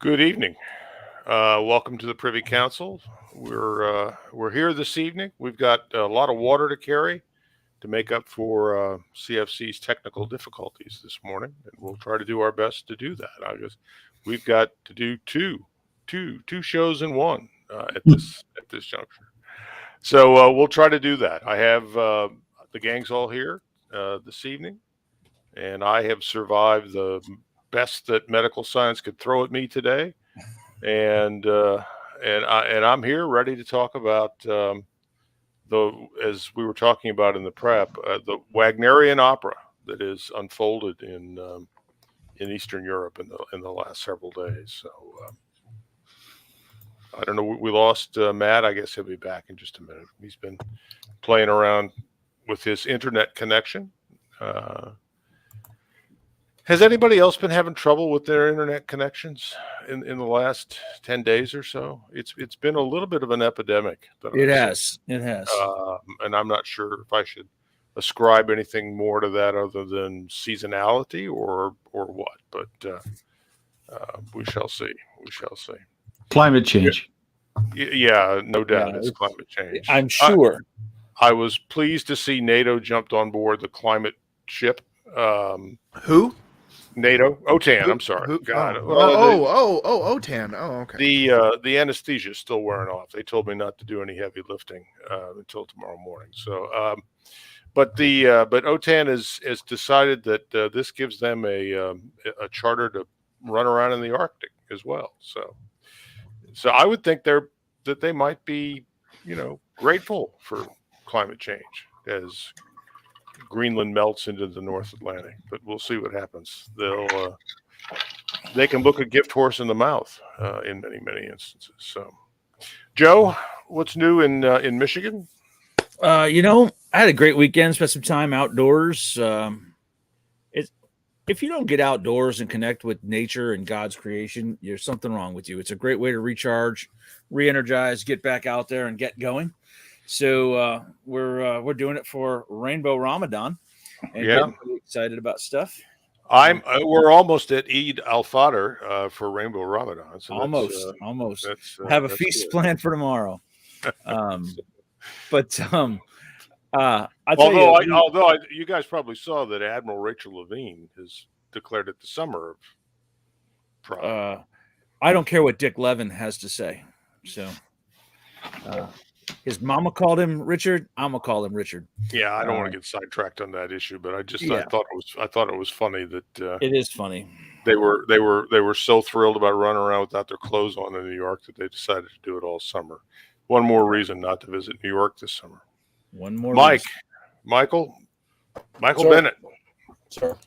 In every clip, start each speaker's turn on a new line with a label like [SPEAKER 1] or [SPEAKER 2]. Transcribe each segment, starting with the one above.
[SPEAKER 1] Good evening. Welcome to the Privy Council. We're here this evening. We've got a lot of water to carry to make up for CFC's technical difficulties this morning, and we'll try to do our best to do that. I guess we've got to do two shows in one at this juncture. So we'll try to do that. I have the gang's all here this evening, and I have survived the best that medical science could throw at me today, and I'm here ready to talk about as we were talking about in the prep, the Wagnerian opera that is unfolded in Eastern Europe in the last several days. So I don't know. We lost Matt. I guess he'll be back in just a minute. He's been playing around with his internet connection. Has anybody else been having trouble with their internet connections in the last 10 days or so? It's been a little bit of an epidemic.
[SPEAKER 2] It has.
[SPEAKER 1] And I'm not sure if I should ascribe anything more to that other than seasonality or what. But we shall see. We shall see.
[SPEAKER 3] Climate change.
[SPEAKER 1] Yeah, no doubt it's climate change.
[SPEAKER 2] I'm sure.
[SPEAKER 1] I was pleased to see NATO jumped on board the climate ship.
[SPEAKER 4] Who?
[SPEAKER 1] NATO, OTAN. I'm sorry.
[SPEAKER 4] God. OTAN. Oh, okay.
[SPEAKER 1] The anesthesia is still wearing off. They told me not to do any heavy lifting until tomorrow morning. So, but OTAN has decided that this gives them a charter to run around in the Arctic as well. So I would think that they might be, grateful for climate change as Greenland melts into the North Atlantic, but we'll see what happens. They can look a gift horse in the mouth in many instances. So, Joe, what's new in Michigan?
[SPEAKER 2] I had a great weekend. Spent some time outdoors. If you don't get outdoors and connect with nature and God's creation, there's something wrong with you. It's a great way to recharge, re-energize, get back out there and get going. So we're doing it for Rainbow Ramadan, and getting pretty excited about stuff.
[SPEAKER 1] We're almost at Eid al-Fitr for Rainbow Ramadan. So
[SPEAKER 2] almost. Have a feast planned for tomorrow.
[SPEAKER 1] Although you guys probably saw that Admiral Rachel Levine has declared it the summer of Pride.
[SPEAKER 2] I don't care what Dick Levin has to say. So. His mama called him Richard. I'm gonna call him Richard.
[SPEAKER 1] Yeah, I don't want to get sidetracked on that issue, but I thought it was funny that
[SPEAKER 2] it is funny.
[SPEAKER 1] They were so thrilled about running around without their clothes on in New York that they decided to do it all summer. One more reason not to visit New York this summer.
[SPEAKER 2] One more.
[SPEAKER 1] Michael
[SPEAKER 5] Sir.
[SPEAKER 1] Bennett.
[SPEAKER 5] Sir.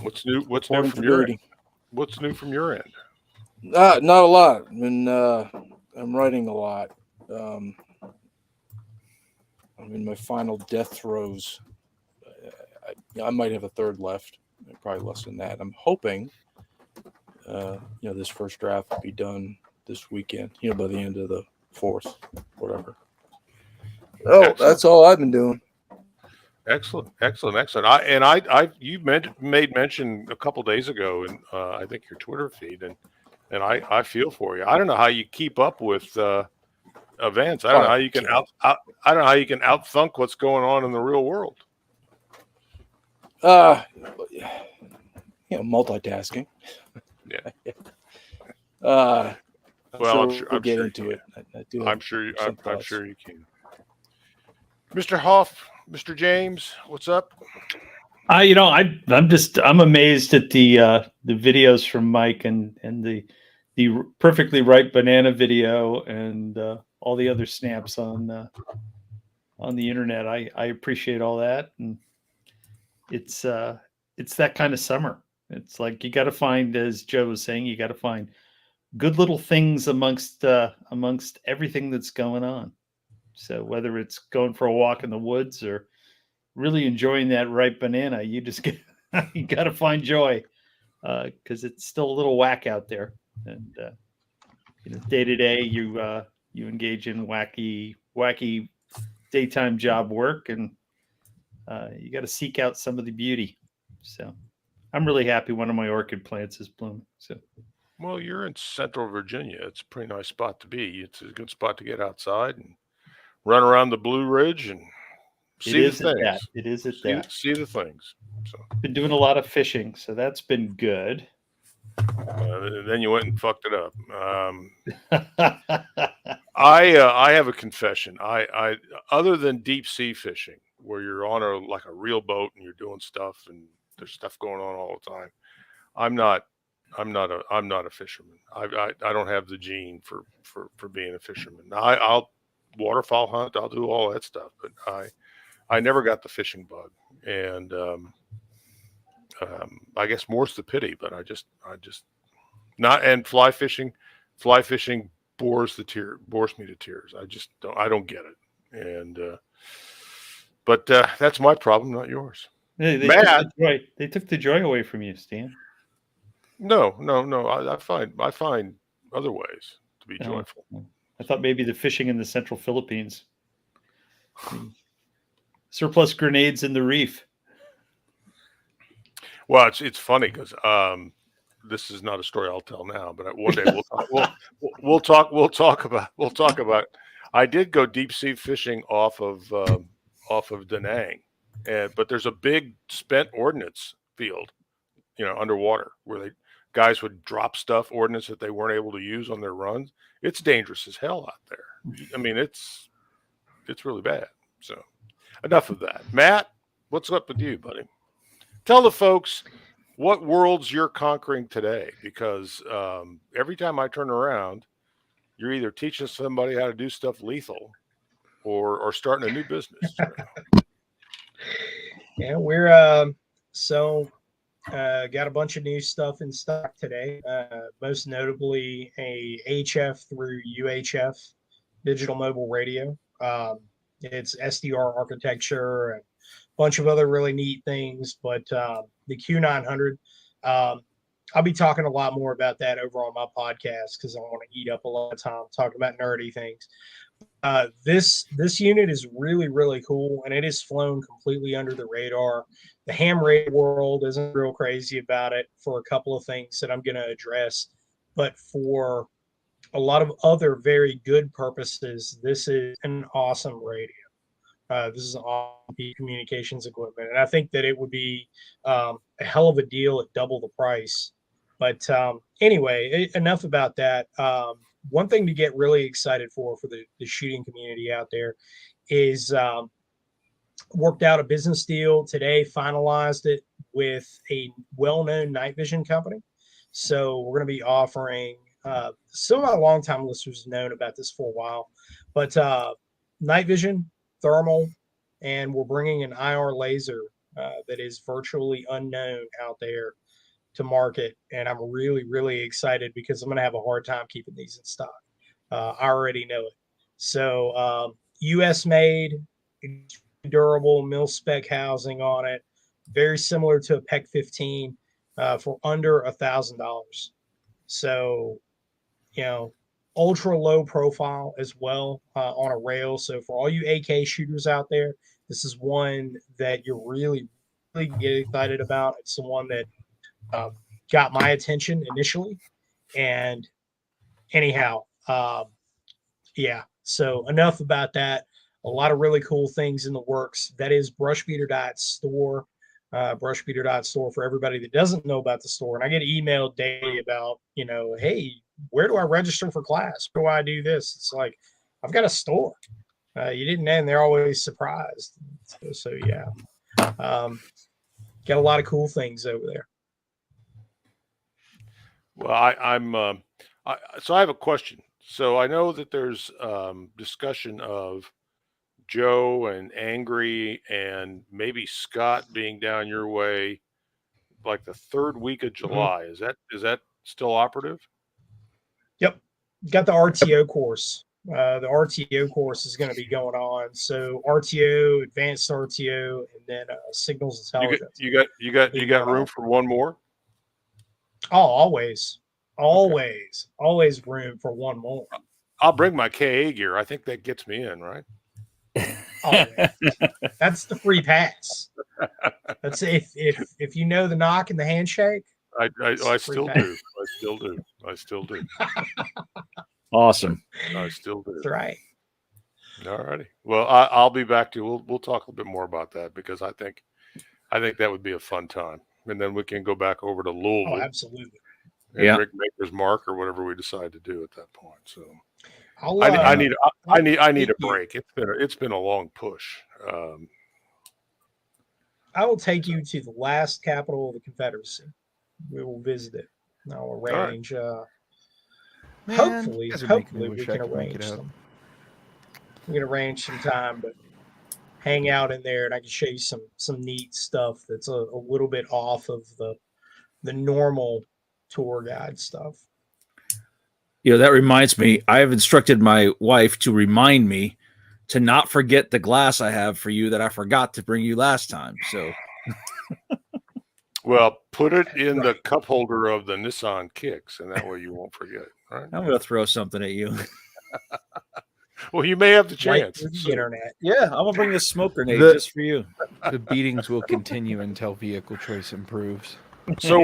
[SPEAKER 1] What's new? What's new from your end? What's new from your end?
[SPEAKER 5] Not a lot. I mean, I'm writing a lot. I'm in my final death throes. I might have a third left, probably less than that. I'm hoping, this first draft will be done this weekend. By the end of the 4th, whatever. Oh, excellent. That's all I've been doing.
[SPEAKER 1] Excellent. You made mention a couple days ago in I think your Twitter feed, and I feel for you. I don't know how you keep up with. Events. I don't know how you can I don't know how you can outthunk what's going on in the real world.
[SPEAKER 5] Multitasking.
[SPEAKER 1] Yeah.
[SPEAKER 5] Well,
[SPEAKER 1] I'm sure we'll
[SPEAKER 5] get into it.
[SPEAKER 1] I'm sure you can. Mr. Hoff, Mr. James, what's up?
[SPEAKER 3] I'm amazed at the videos from Mike and the perfectly ripe banana video and all the other snaps on the internet. I appreciate all that, and it's that kind of summer. It's like you got to find, as Joe was saying, you got to find good little things amongst everything that's going on. So whether it's going for a walk in the woods or really enjoying that ripe banana, you got to find joy because it's still a little whack out there, and day to day you engage in wacky daytime job work, and you got to seek out some of the beauty. So I'm really happy one of my orchid plants is blooming. So
[SPEAKER 1] Well, you're in Central Virginia. It's a pretty nice spot to be. It's a good spot to get outside and run around the Blue Ridge and see the things.
[SPEAKER 3] It is at that.
[SPEAKER 1] See the things. So
[SPEAKER 3] Been doing a lot of fishing, so that's been good.
[SPEAKER 1] then you went and fucked it up. I have a confession. I other than deep sea fishing, where you're on a real boat and you're doing stuff and there's stuff going on all the time, I'm not a fisherman. I don't have the gene for being a fisherman. I'll waterfowl hunt. I'll do all that stuff, but I never got the fishing bug, and I guess more's the pity. But I just not. And fly fishing bores me to tears. I don't get it, and but that's my problem, not yours.
[SPEAKER 3] They took the joy away from you, Stan.
[SPEAKER 1] No. I find other ways to be joyful.
[SPEAKER 3] I thought maybe the fishing in the Central Philippines. Surplus grenades in the reef.
[SPEAKER 1] Well, it's funny because this is not a story I'll tell now, but one day we'll talk about. I did go deep sea fishing off of Da Nang, but there's a big spent ordnance field, underwater where guys would drop ordnance that they weren't able to use on their runs. It's dangerous as hell out there. I mean, it's really bad. So enough of that. Matt, what's up with you, buddy? Tell the folks what worlds you're conquering today, because every time I turn around, you're either teaching somebody how to do stuff lethal or starting a new business.
[SPEAKER 6] Yeah, we're got a bunch of new stuff in stock today. Most notably a HF through UHF digital mobile radio. It's SDR architecture and a bunch of other really neat things. But the Q900, I'll be talking a lot more about that over on my podcast because I want to eat up a lot of time talking about nerdy things. This unit is really, really cool, and it is flown completely under the radar. The ham radio world isn't real crazy about it for a couple of things that I'm going to address, but for a lot of other very good purposes, this is an awesome radio. This is an awesome communications equipment, and I think that it would be a hell of a deal at double the price. But anyway, enough about that. One thing to get really excited for the shooting community out there is worked out a business deal today, finalized it with a well-known night vision company. So we're going to be offering some of my longtime listeners have known about this for a while, but night vision, thermal, and we're bringing an IR laser that is virtually unknown out there to market, and I'm really, really excited because I'm going to have a hard time keeping these in stock. I already know it. So U.S. made, durable, mil-spec housing on it, very similar to a PEC 15 for under $1,000. So, ultra low profile as well on a rail. So for all you AK shooters out there, this is one that you're really, really get excited about. It's the one that got my attention initially, and anyhow, yeah. So enough about that. A lot of really cool things in the works. That is brushbeater.store. Brushbeater.store for everybody that doesn't know about the store. And I get emailed daily about, hey, where do I register for class? Where do I do this? It's like, I've got a store. You didn't, and they're always surprised. So yeah, got a lot of cool things over there.
[SPEAKER 1] Well, so I have a question. So I know that there's discussion of Joe and Angry and maybe Scott being down your way like the third week of July. Mm-hmm. Is that still operative?
[SPEAKER 6] Yep. Got the RTO course. The RTO course is going to be going on. So RTO, advanced RTO, and then signals intelligence.
[SPEAKER 1] You got room for one more?
[SPEAKER 6] Oh, always room for one more.
[SPEAKER 1] I'll bring my KA gear. I think that gets me in, right?
[SPEAKER 6] Oh, yeah. That's the free pass. That's if you know the knock and the handshake.
[SPEAKER 1] I still do. I still do. I still do.
[SPEAKER 2] Awesome.
[SPEAKER 1] I still do.
[SPEAKER 6] That's right.
[SPEAKER 1] All righty. Well, I'll be back to you. We'll talk a bit more about that because I think that would be a fun time, and then we can go back over to
[SPEAKER 6] Oh,
[SPEAKER 1] Louisville
[SPEAKER 6] absolutely.
[SPEAKER 1] and
[SPEAKER 2] Yeah.
[SPEAKER 1] drink Maker's Mark or whatever we decide to do at that point. So
[SPEAKER 6] I'll,
[SPEAKER 1] I need a
[SPEAKER 6] thank you.
[SPEAKER 1] break. It's been a long push.
[SPEAKER 6] I will take you to the last capital of the Confederacy. We will visit it. I'll arrange.
[SPEAKER 4] Man, you guys are making me
[SPEAKER 6] Hopefully, we
[SPEAKER 4] wish I
[SPEAKER 6] can
[SPEAKER 4] could make it
[SPEAKER 6] arrange
[SPEAKER 4] out.
[SPEAKER 6] them. We can arrange some time to hang out in there, and I can show you some neat stuff that's a little bit off of the normal tour guide stuff.
[SPEAKER 2] That reminds me. I have instructed my wife to remind me to not forget the glass I have for you that I forgot to bring you last time. So,
[SPEAKER 1] Well, put it in the cup holder of the Nissan Kicks, and that way you won't forget. Right?
[SPEAKER 2] I'm going to throw something at you.
[SPEAKER 1] Well, you may have the
[SPEAKER 6] Right
[SPEAKER 1] chance.
[SPEAKER 6] through the internet.
[SPEAKER 2] Yeah, I'm going to bring this smoke grenade just for you.
[SPEAKER 4] The beatings will continue until vehicle choice improves.
[SPEAKER 1] So,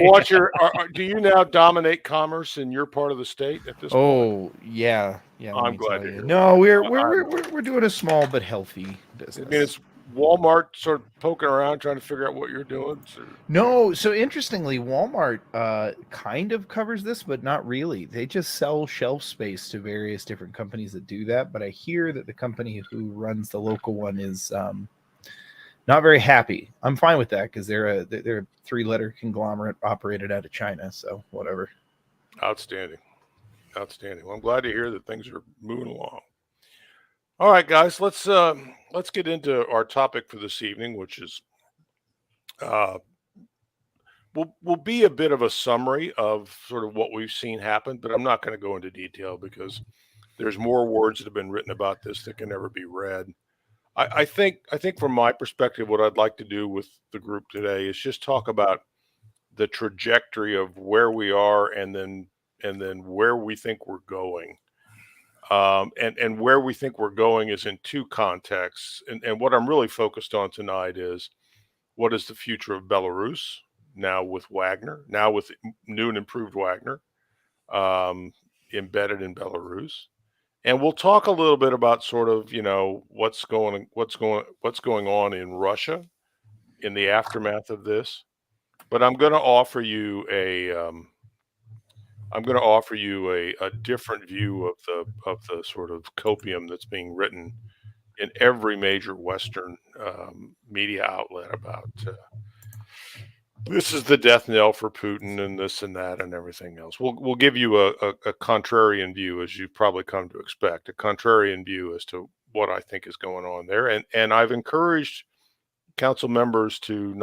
[SPEAKER 1] do you now dominate commerce in your part of the state at this point?
[SPEAKER 4] Oh yeah, yeah. let
[SPEAKER 1] I'm
[SPEAKER 4] me
[SPEAKER 1] glad
[SPEAKER 4] tell
[SPEAKER 1] to
[SPEAKER 4] you.
[SPEAKER 1] hear
[SPEAKER 4] No,
[SPEAKER 1] that.
[SPEAKER 4] we're doing a small but healthy
[SPEAKER 1] I
[SPEAKER 4] business.
[SPEAKER 1] mean, is Walmart sort of poking around trying to figure out what you're doing?
[SPEAKER 4] No, so interestingly, Walmart kind of covers this, but not really. They just sell shelf space to various different companies that do that. But I hear that the company who runs the local one is not very happy. I'm fine with that because they're a 3-letter conglomerate operated out of China. So whatever.
[SPEAKER 1] Outstanding. Well, I'm glad to hear that things are moving along. All right, guys, let's get into our topic for this evening, which is will be a bit of a summary of sort of what we've seen happen, but I'm not going to go into detail because there's more words that have been written about this that can never be read. I think from my perspective, what I'd like to do with the group today is just talk about the trajectory of where we are and then where we think we're going. And where we think we're going is in two contexts. And what I'm really focused on tonight is what is the future of Belarus now with Wagner, now with new and improved Wagner embedded in Belarus. And we'll talk a little bit about sort of, what's going on in Russia in the aftermath of this. But I'm going to offer you a different view of the sort of copium that's being written in every major Western media outlet about this is the death knell for Putin and this and that and everything else. We'll give you a contrarian view, as you've probably come to expect, a contrarian view as to what I think is going on there. And I've encouraged council members to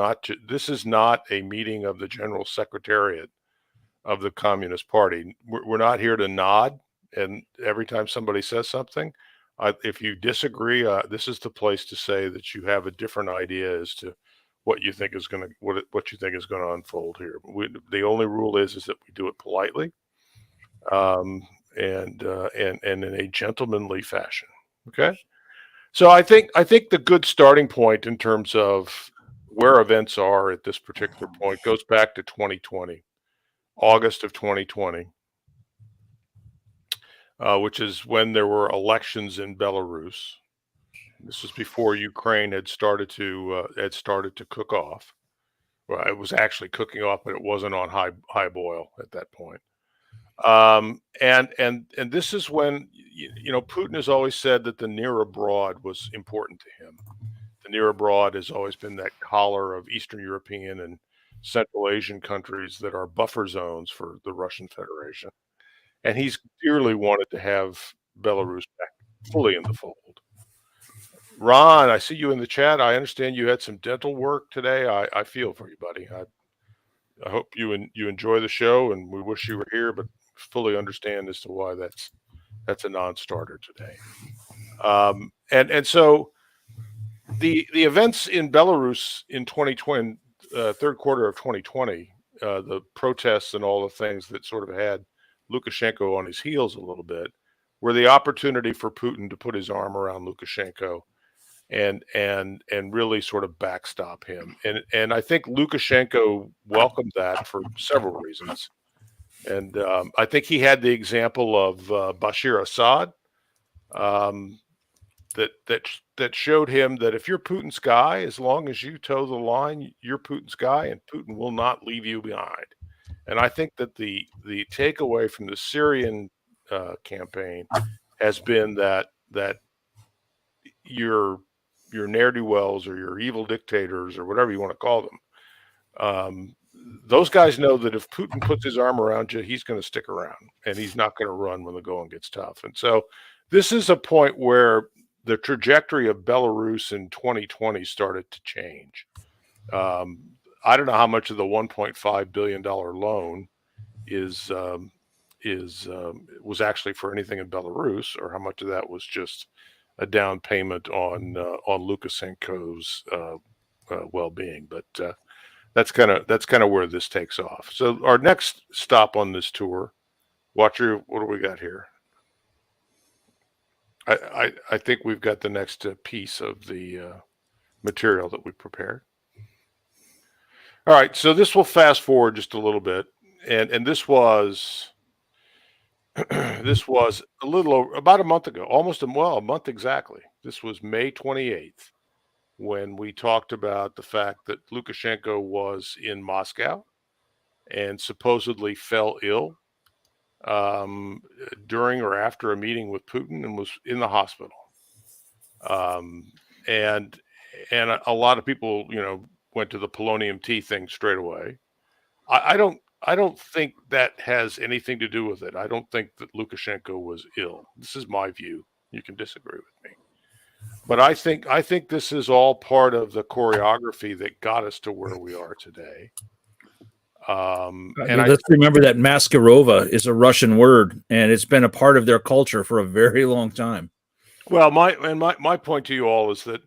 [SPEAKER 1] this is not a meeting of the General Secretariat of the Communist Party. We're not here to nod, and every time somebody says something, if you disagree, this is the place to say that you have a different idea as to what you think is going to unfold here. The only rule is that we do it politely, and in a gentlemanly fashion. Okay, so I think the good starting point in terms of where events are at this particular point goes back to 2020. August of 2020, which is when there were elections in Belarus. This was before Ukraine had started to cook off. Well, it was actually cooking off, but it wasn't on high boil at that point. And this is when Putin has always said that the near abroad was important to him. The near abroad has always been that collar of Eastern European and Central Asian countries that are buffer zones for the Russian Federation. And he's dearly wanted to have Belarus back fully in the fold. Ron, I see you in the chat. I understand you had some dental work today. I feel for you, buddy. I hope you enjoy the show, and we wish you were here, but fully understand as to why that's a non-starter today. And so the events in Belarus in 2020, third quarter of 2020, the protests and all the things that sort of had Lukashenko on his heels a little bit, were the opportunity for Putin to put his arm around Lukashenko and really sort of backstop him. And I think Lukashenko welcomed that for several reasons. And I think he had the example of Bashir Assad that showed him that if you're Putin's guy, as long as you toe the line, you're Putin's guy, and Putin will not leave you behind. And I think that the takeaway from the Syrian campaign has been that your ne'er-do-wells or your evil dictators or whatever you want to call them, those guys know that if Putin puts his arm around you, he's going to stick around, and he's not going to run when the going gets tough. And so this is a point where the trajectory of Belarus in 2020 started to change. I don't know how much of the $1.5 billion loan was actually for anything in Belarus, or how much of that was just a down payment on Lukashenko's well-being. But that's kind of where this takes off. So our next stop on this tour, Watcher, what do we got here? I think we've got the next piece of the material that we prepared. All right, so this will fast forward just a little bit, and this was a little over about a month ago, almost a month exactly. This was May 28th when we talked about the fact that Lukashenko was in Moscow and supposedly fell ill during or after a meeting with Putin and was in the hospital. And a lot of people, went to the polonium tea thing straight away. I don't think that has anything to do with it. I don't think that Lukashenko was ill. This is my view. You can disagree with me. But I think this is all part of the choreography that got us to where we are today. And
[SPEAKER 2] let's remember that Maskarova is a Russian word, and it's been a part of their culture for a very long time.
[SPEAKER 1] Well, my point to you all is that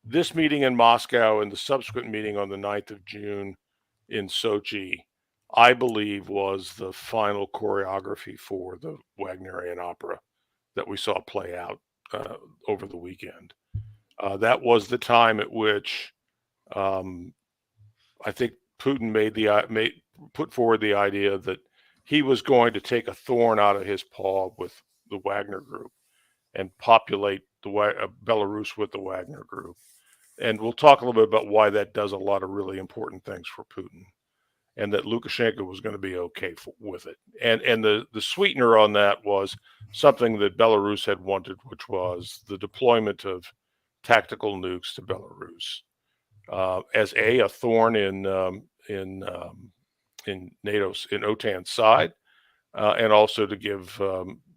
[SPEAKER 1] this meeting in Moscow and the subsequent meeting on the 9th of June in Sochi, I believe, was the final choreography for the Wagnerian opera that we saw play out over the weekend. That was the time at which I think Putin put forward the idea that he was going to take a thorn out of his paw with the Wagner group and populate Belarus with the Wagner group. And we'll talk a little bit about why that does a lot of really important things for Putin, and that Lukashenko was going to be okay with it. And the sweetener on that was something that Belarus had wanted, which was the deployment of tactical nukes to Belarus as a thorn in NATO's, in OTAN's side, and also to give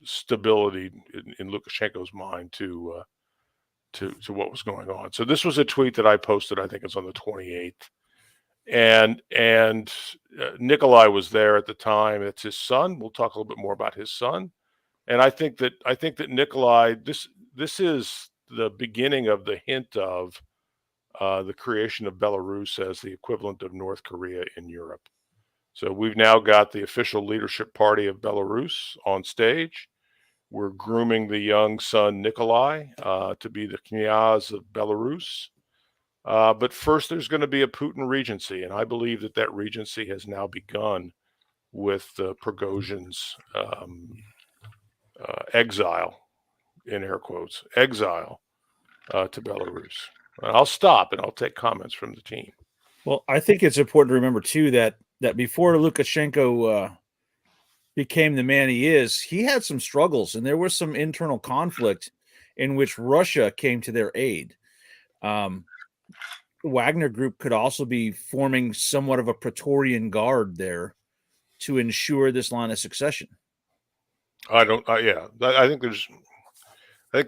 [SPEAKER 1] stability in Lukashenko's mind to what was going on. So this was a tweet that I posted. I think it's on the 28th, and Nikolai was there at the time. It's his son. We'll talk a little bit more about his son, and I think that Nikolai, this is the beginning of the hint of the creation of Belarus as the equivalent of North Korea in Europe. So we've now got the official leadership party of Belarus on stage. We're grooming the young son Nikolai to be the Knyaz of Belarus. But first, there's going to be a Putin regency, and I believe that regency has now begun with Prigozhin's exile, in air quotes, exile to Belarus. I'll stop and I'll take comments from the team.
[SPEAKER 2] Well, I think it's important to remember too that before Lukashenko became the man he is, he had some struggles, and there was some internal conflict in which Russia came to their aid. Wagner Group could also be forming somewhat of a Praetorian Guard there to ensure this line of succession.
[SPEAKER 1] I think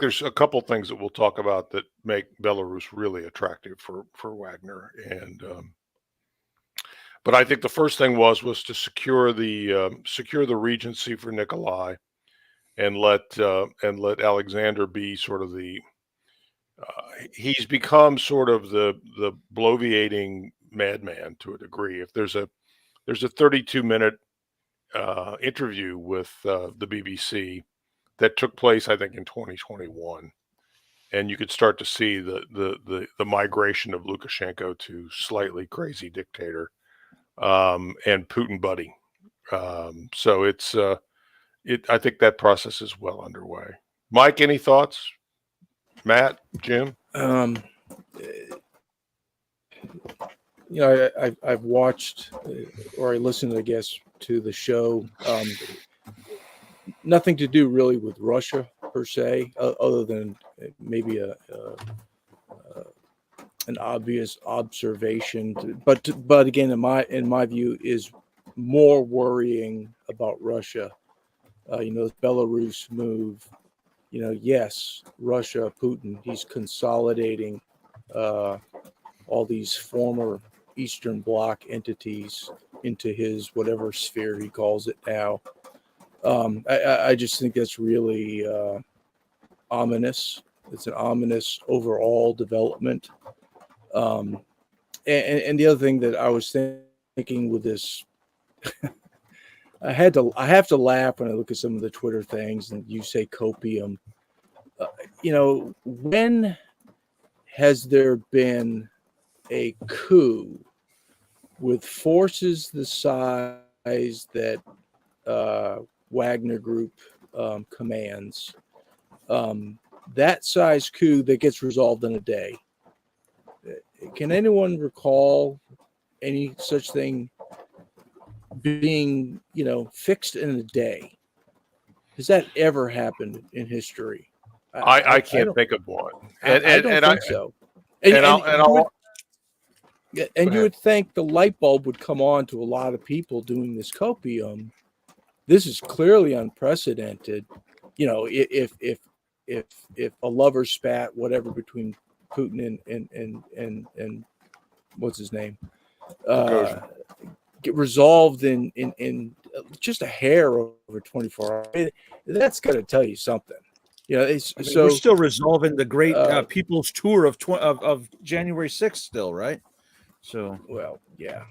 [SPEAKER 1] there's a couple things that we'll talk about that make Belarus really attractive for Wagner, and but I think the first thing was to secure the regency for Nikolai, and let Alexander be sort of the he's become sort of the bloviating madman to a degree. If there's a 32-minute interview with the BBC that took place, I think, in 2021, and you could start to see the migration of Lukashenko to slightly crazy dictator, and Putin buddy. So I think that process is well underway. Mike, any thoughts? Matt, Jim?
[SPEAKER 5] I've watched or I listened, I guess, to the show. Nothing to do really with Russia per se, other than maybe an obvious observation. But again, in my view, is more worrying about Russia. The Belarus move. Yes, Russia, Putin, he's consolidating all these former Eastern Bloc entities into his whatever sphere he calls it now. I just think that's really ominous. It's an ominous overall development. And the other thing that I was thinking with this, I have to laugh when I look at some of the Twitter things and you say copium. When has there been a coup with forces the size that Wagner Group commands, that size coup that gets resolved in a day? Can anyone recall any such thing being, fixed in a day? Has that ever happened in history?
[SPEAKER 1] I can't think of one.
[SPEAKER 5] I don't think so. And you would think the light bulb would come on to a lot of people doing this copium. This is clearly unprecedented. If a lover spat, whatever, between Putin and what's his name, get resolved in just a hair over 24 hours, that's got to tell you something. We're
[SPEAKER 2] still resolving the great People's Tour of January 6th still, right? So,
[SPEAKER 5] well, yeah.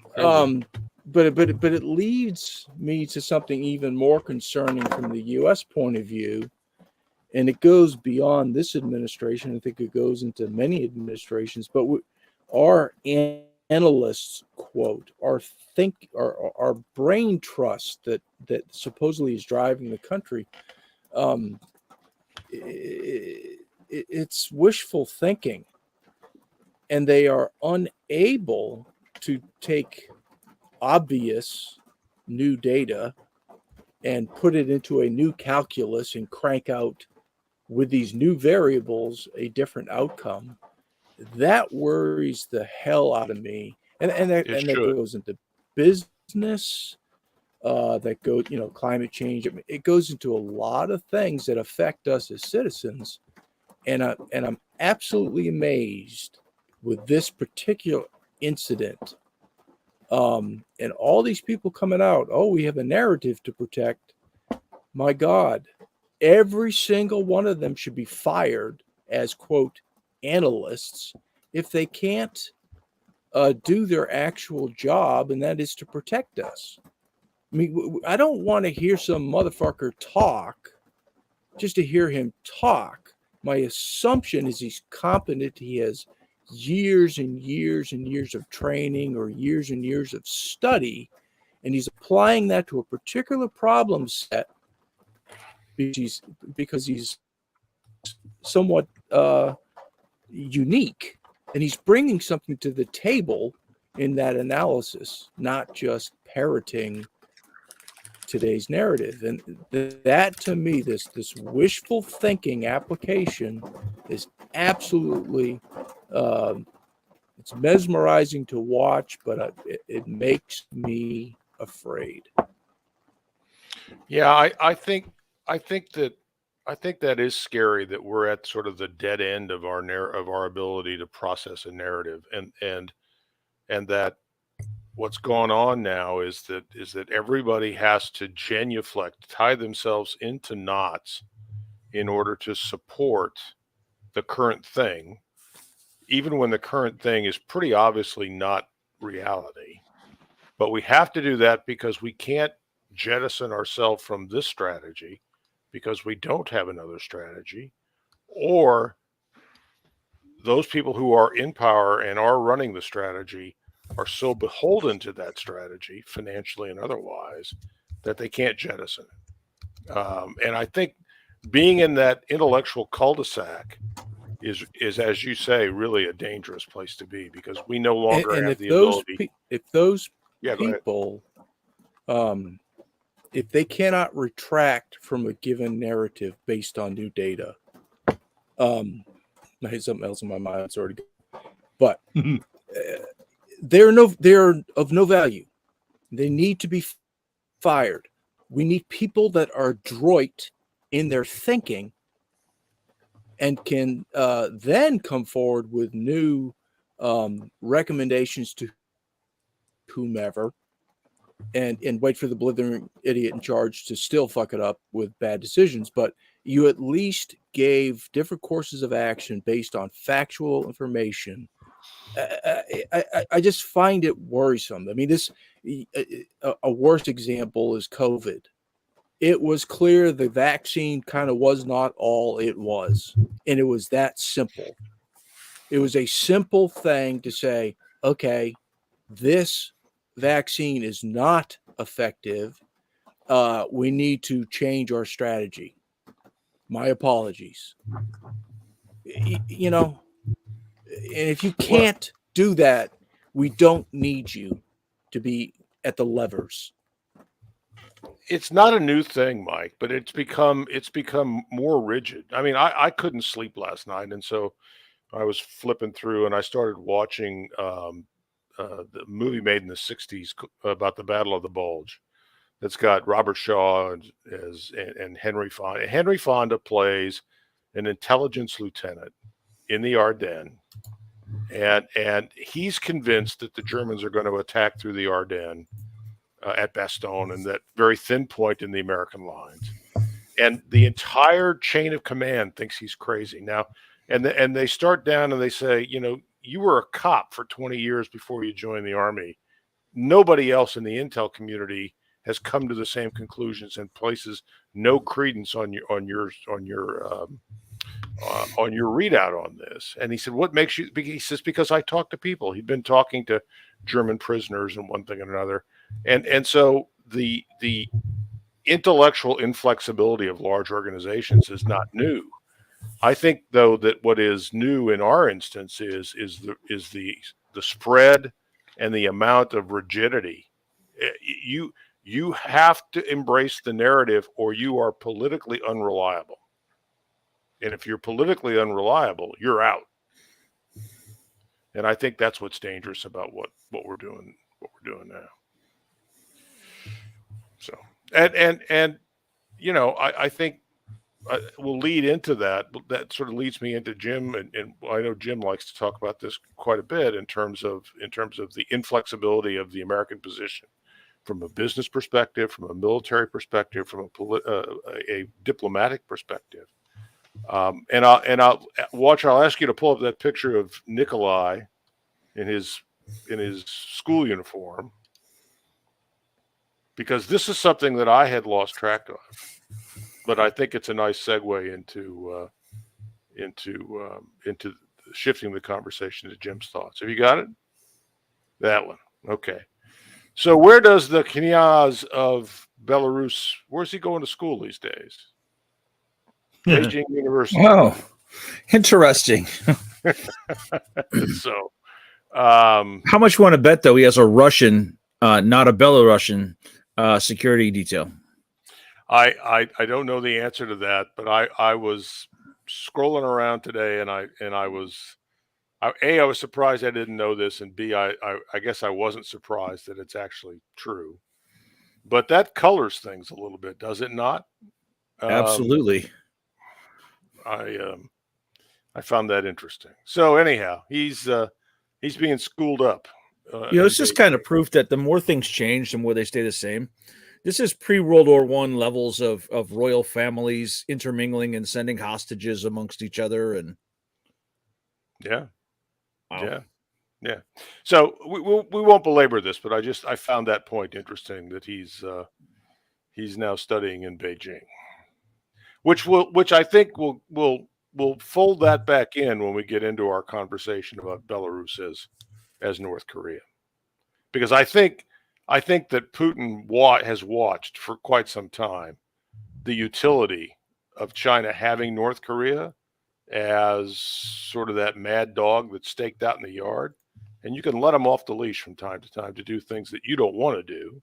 [SPEAKER 5] But it leads me to something even more concerning from the U.S. point of view, and it goes beyond this administration. I think it goes into many administrations. But our analysts quote our brain trust that supposedly is driving the country. It's wishful thinking, and they are unable to take obvious new data and put it into a new calculus and crank out with these new variables a different outcome. That worries the hell out of me, and that goes into business. That goes, climate change. It goes into a lot of things that affect us as citizens, and I'm absolutely amazed with this particular incident. And all these people coming out, we have a narrative to protect. My God, every single one of them should be fired as, quote, analysts if they can't do their actual job, and that is to protect us. I mean, I don't want to hear some motherfucker talk just to hear him talk. My assumption is he's competent. He has years and years and years of training or years and years of study, and he's applying that to a particular problem set because he's somewhat unique, and he's bringing something to the table in that analysis, not just parroting today's narrative. And that, to me, this wishful thinking application is absolutely it's mesmerizing to watch, but it makes me afraid.
[SPEAKER 1] Yeah, I think that is scary, that we're at sort of the dead end of our ability to process a narrative, and that what's going on now is that everybody has to genuflect, tie themselves into knots in order to support the current thing, even when the current thing is pretty obviously not reality. But we have to do that because we can't jettison ourselves from this strategy because we don't have another strategy, or those people who are in power and are running the strategy are so beholden to that strategy, financially and otherwise, that they can't jettison it. And I think being in that intellectual cul-de-sac is, as you say, really a dangerous place to be, because we no longer
[SPEAKER 5] And
[SPEAKER 1] have
[SPEAKER 5] if
[SPEAKER 1] the
[SPEAKER 5] those
[SPEAKER 1] ability.
[SPEAKER 5] if those
[SPEAKER 1] Yeah, go ahead.
[SPEAKER 5] people, if they cannot retract from a given narrative based on new data, I had something else in my mind. It's already gone. But they're of no value. They need to be fired. We need people that are adroit in their thinking and can then come forward with new recommendations to whomever, and wait for the blithering idiot in charge to still fuck it up with bad decisions. But you at least gave different courses of action based on factual information. I just find it worrisome. I mean, a worse example is COVID. It was clear the vaccine kind of was not all it was, and it was that simple. It was a simple thing to say, okay, this vaccine is not effective. We need to change our strategy. My apologies. You know, and if you can't do that, we don't need you to be at the levers.
[SPEAKER 1] It's not a new thing, Mike, but it's become more rigid. I mean, I couldn't sleep last night, and so I was flipping through and I started watching the movie made in the 60s about the Battle of the Bulge. That's got Robert Shaw and Henry Fonda. Henry Fonda plays an intelligence lieutenant in the Ardennes, and he's convinced that the Germans are going to attack through the Ardennes at Bastogne, and that very thin point in the American lines. And the entire chain of command thinks he's crazy now. And they start down and they say, you know, you were a cop for 20 years before you joined the army. Nobody else in the intel community has come to the same conclusions and places no credence on your readout on this. And he said, what makes you? He says, because I talk to people. He'd been talking to German prisoners and one thing and another. And so the intellectual inflexibility of large organizations is not new. I think, though, that what is new in our instance is the spread and the amount of rigidity. You have to embrace the narrative, or you are politically unreliable. And if you're politically unreliable, you're out. And I think that's what's dangerous about what we're doing now. So, and you know, I think we'll lead into that. That sort of leads me into Jim, and I know Jim likes to talk about this quite a bit in terms of the inflexibility of the American position, from a business perspective, from a military perspective, from a diplomatic perspective. And I'll ask you to pull up that picture of Nikolai in his school uniform, because this is something that I had lost track of, but I think it's a nice segue into shifting the conversation to Jim's thoughts. Have you got it? That one. Okay. So where does the Knyaz of Belarus, where's he going to school these days? Beijing University.
[SPEAKER 2] Oh, interesting.
[SPEAKER 1] So,
[SPEAKER 2] how much you want to bet, though, he has a Russian, not a Belarusian security detail?
[SPEAKER 1] I don't know the answer to that, but I was scrolling around today, and I was surprised I didn't know this, and B, I guess I wasn't surprised that it's actually true. But that colors things a little bit, does it not?
[SPEAKER 2] Absolutely.
[SPEAKER 1] I found that interesting. So anyhow, he's being schooled up.
[SPEAKER 2] It's just kind of proof that the more things change, the more they stay the same. This is pre-World War I levels of royal families intermingling and sending hostages amongst each other, and
[SPEAKER 1] yeah.
[SPEAKER 2] wow.
[SPEAKER 1] Yeah. So we won't belabor this, but I found that point interesting, that he's now studying in Beijing, which I think will we'll fold that back in when we get into our conversation about Belarus as North Korea, because I think that Putin has watched for quite some time the utility of China having North Korea as sort of that mad dog that's staked out in the yard, and you can let them off the leash from time to time to do things that you don't want to do,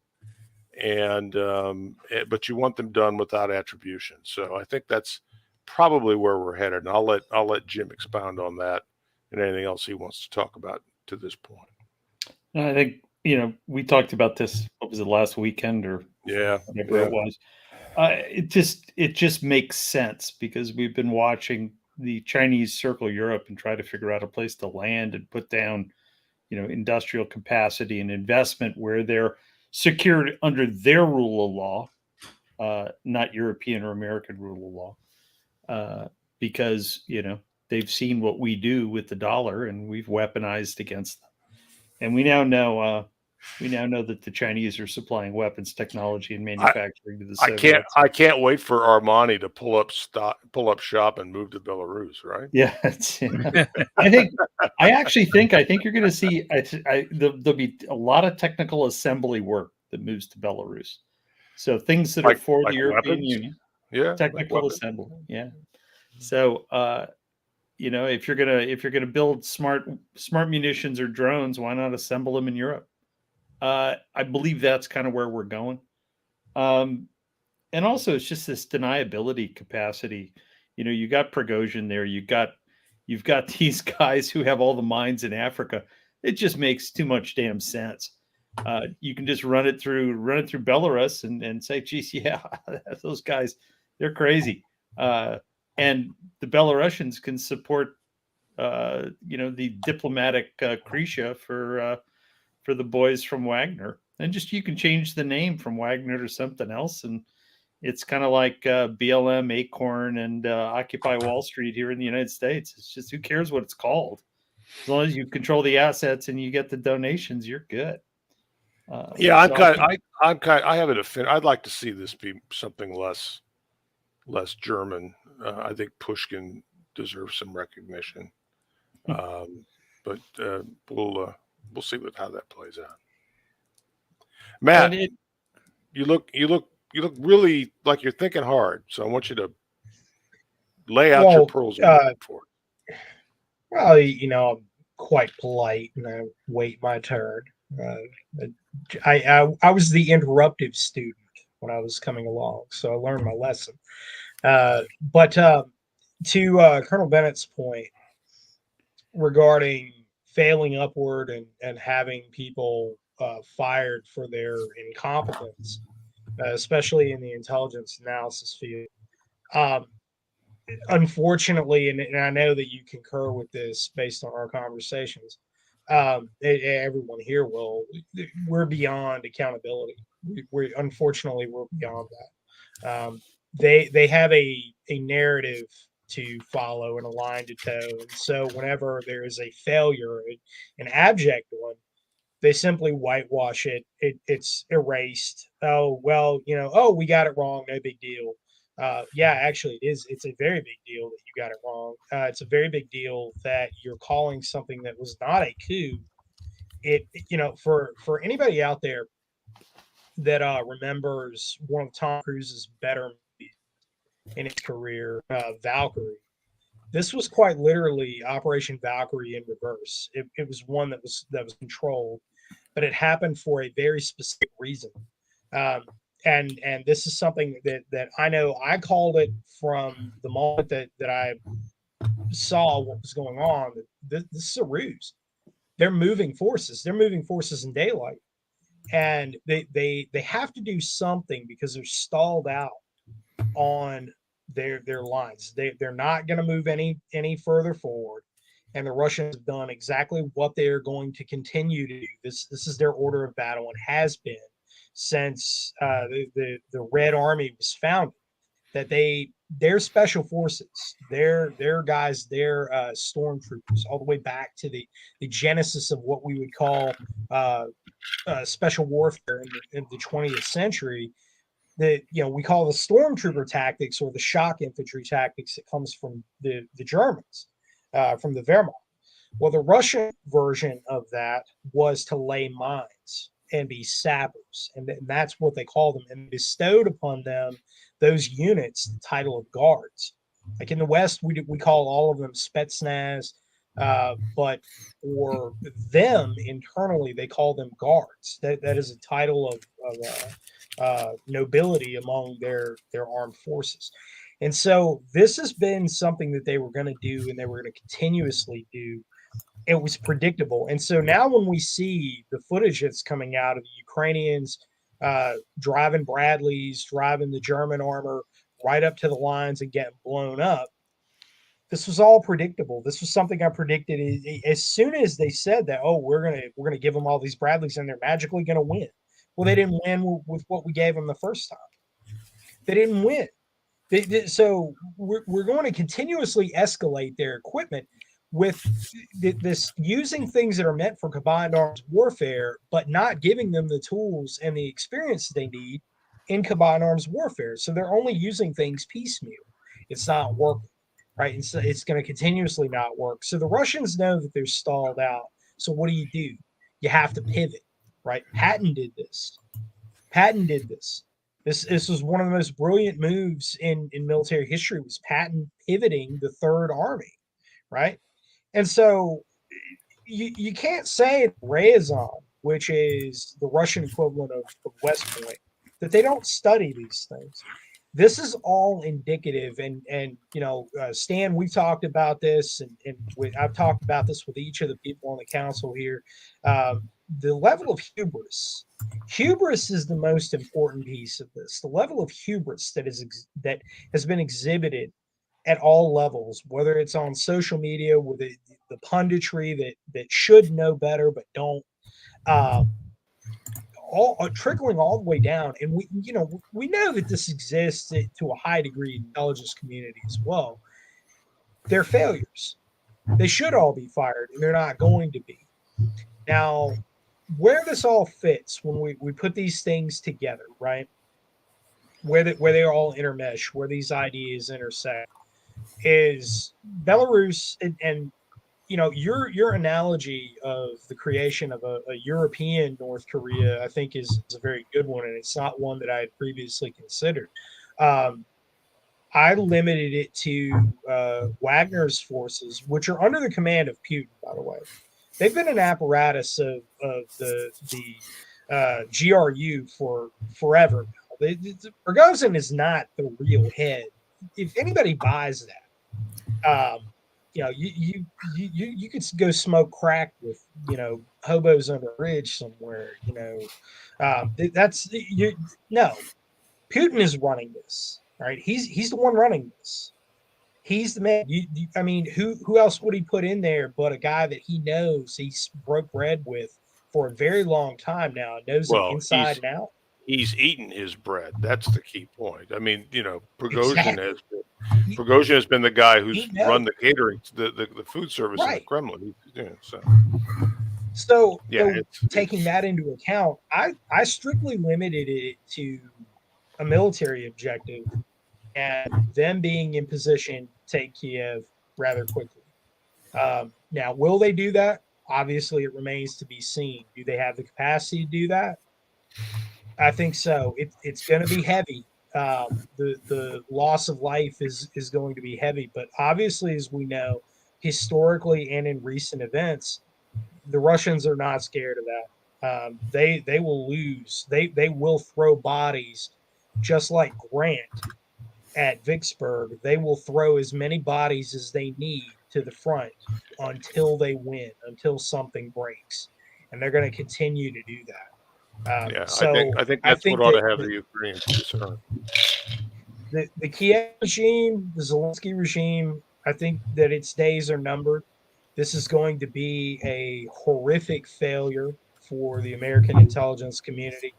[SPEAKER 1] and but you want them done without attribution. So I think that's probably where we're headed, and I'll let Jim expound on that and anything else he wants to talk about to this point.
[SPEAKER 3] I think, we talked about this, what was it, last weekend or whatever it was. It just makes sense because we've been watching the Chinese circle Europe and try to figure out a place to land and put down, industrial capacity and investment where they're secured under their rule of law, not European or American rule of law, because, they've seen what we do with the dollar and we've weaponized against them. And we now know that the Chinese are supplying weapons technology and manufacturing to the Soviets.
[SPEAKER 1] I can't wait for Armani to pull up shop and move to Belarus, right?
[SPEAKER 3] Yeah, I actually think you're going to see there'll be a lot of technical assembly work that moves to Belarus. So things that are for the European Union, technical assembly, So if you're gonna build smart munitions or drones, why not assemble them in Europe? I believe that's kind of where we're going. And also it's just this deniability capacity. You got Prigozhin there, you've got these guys who have all the mines in Africa. It just makes too much damn sense. You can just run it through Belarus and say, geez, yeah, those guys, they're crazy. And the Belarusians can support the diplomatic Krisha for the boys from Wagner, and just you can change the name from Wagner to something else, and it's kind of like BLM, Acorn, and Occupy Wall Street here in the United States. It's just who cares what it's called, as long as you control the assets and you get the donations, you're good.
[SPEAKER 1] I have an affinity. I'd like to see this be something less German. I think Pushkin deserves some recognition, but we'll see how that plays out. Matt, you look really like you're thinking hard. So I want you to lay out your pearls for it.
[SPEAKER 6] Well, I'm quite polite and I wait my turn. I was the interruptive student when I was coming along, so I learned my lesson. But to Colonel Bennett's point regarding failing upward and having people fired for their incompetence, especially in the intelligence analysis field. Unfortunately, and I know that you concur with this based on our conversations, everyone here will, we're beyond accountability. Unfortunately, we're beyond that. They have a narrative to follow and a line to toe. And so whenever there is a failure, an abject one, they simply whitewash it. It's erased. Oh, well, we got it wrong. No big deal. Yeah, actually it is. It's a very big deal that you got it wrong. It's a very big deal that you're calling something that was not a coup. For anybody out there that remembers one of Tom Cruise's better movies in his career, Valkyrie. This was quite literally Operation Valkyrie in reverse. It was one that was controlled, but it happened for a very specific reason. And this is something that I know I called it from the moment that I saw what was going on. This is a ruse. They're moving forces. They're moving forces in daylight, and they have to do something because they're stalled out on their lines. They're not going to move any further forward, and the Russians have done exactly what they're going to continue to do. This is their order of battle and has been since the Red Army was founded. That their special forces, their guys, their stormtroopers, all the way back to the genesis of what we would call special warfare in the 20th century. we call the stormtrooper tactics or the shock infantry tactics that comes from the Germans, from the Wehrmacht. Well, the Russian version of that was to lay mines and be sappers, and that's what they call them, and bestowed upon them those units the title of guards. Like in the West, we call all of them Spetsnaz, but for them internally, they call them guards. That is a title of nobility among their armed forces. And so this has been something that they were going to do, and they were going to continuously do. It was predictable. And so now when we see the footage that's coming out of the Ukrainians driving Bradleys, driving the German armor right up to the lines and getting blown up, this was all predictable. This was something I predicted as soon as they said that, oh, we're gonna give them all these Bradleys and they're magically gonna win. Well, they didn't win with what we gave them the first time. They didn't win. So we're going to continuously escalate their equipment with this using things that are meant for combined arms warfare, but not giving them the tools and the experience they need in combined arms warfare. So they're only using things piecemeal. It's not working, right? And so it's going to continuously not work. So the Russians know that they're stalled out. So what do? You have to pivot, right? Patton did this. This was one of the most brilliant moves in military history, was Patton pivoting the Third Army, right? And so you can't say Ryazan, which is the Russian equivalent of West Point, that they don't study these things. This is all indicative, and Stan, we've talked about this, and I've talked about this with each of the people on the council here. The level of hubris is the most important piece of this. The level of hubris that has been exhibited at all levels, whether it's on social media with the punditry that should know better but don't, all trickling all the way down. And we know that this exists to a high degree in the intelligence community as well. They're failures. They should all be fired, and they're not going to be. Now, where this all fits when we put these things together, right? Where they all intermesh, where these ideas intersect, is Belarus, and your analogy of the creation of a European North Korea, I think is a very good one, and it's not one that I had previously considered. I limited it to Wagner's forces, which are under the command of Putin, by the way. They've been an apparatus of the GRU for forever. Prigozhin is not the real head. If anybody buys that, you could go smoke crack with hobos under a bridge somewhere. No. Putin is running this. Right? He's the one running this. He's the man. I mean, who else would he put in there but a guy that he knows he's broke bread with for a very long time now, knows it inside and out?
[SPEAKER 1] He's eaten his bread. That's the key point. I mean, Prigozhin has been the guy who's run the catering, the food service in the Kremlin.
[SPEAKER 6] So taking that into account, I strictly limited it to a military objective and them being in position to take Kiev rather quickly. Now, will they do that? Obviously, it remains to be seen. Do they have the capacity to do that? I think so. It's going to be heavy. The loss of life is going to be heavy. But obviously, as we know, historically and in recent events, the Russians are not scared of that. They will lose. They will throw bodies, just like Grant at Vicksburg. They will throw as many bodies as they need to the front until they win, until something breaks, and they're going to continue to do that.
[SPEAKER 1] I think that's what ought to have the Ukrainians concerned.
[SPEAKER 6] The Kiev regime, the Zelensky regime, I think that its days are numbered. This is going to be a horrific failure for the American intelligence community,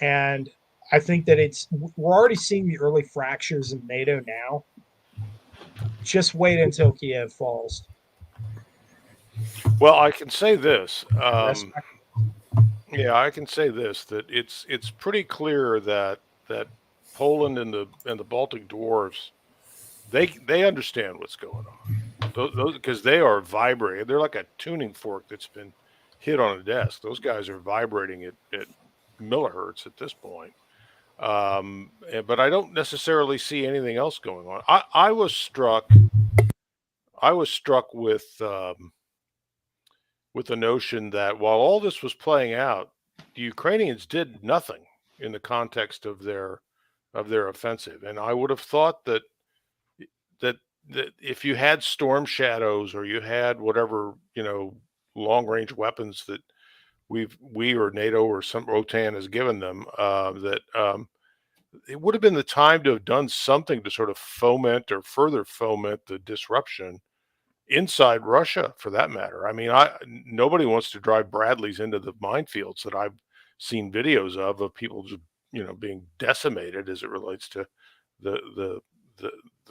[SPEAKER 6] and I think that we're already seeing the early fractures in NATO now. Just wait until Kiev falls.
[SPEAKER 1] Well, I can say this. I can say this, that it's pretty clear that Poland and the Baltic dwarves, they understand what's going on. Those because they are vibrating. They're like a tuning fork that's been hit on a desk. Those guys are vibrating at millihertz at this point. But I don't necessarily see anything else going on. I was struck with the notion that while all this was playing out, the Ukrainians did nothing in the context of their offensive. And I would have thought that that if you had storm shadows or you had whatever, long range weapons that we or NATO or some OTAN has given them, it would have been the time to have done something to sort of foment or further foment the disruption inside Russia, for that matter. I mean, nobody wants to drive Bradleys into the minefields that I've seen videos of people just, being decimated as it relates to the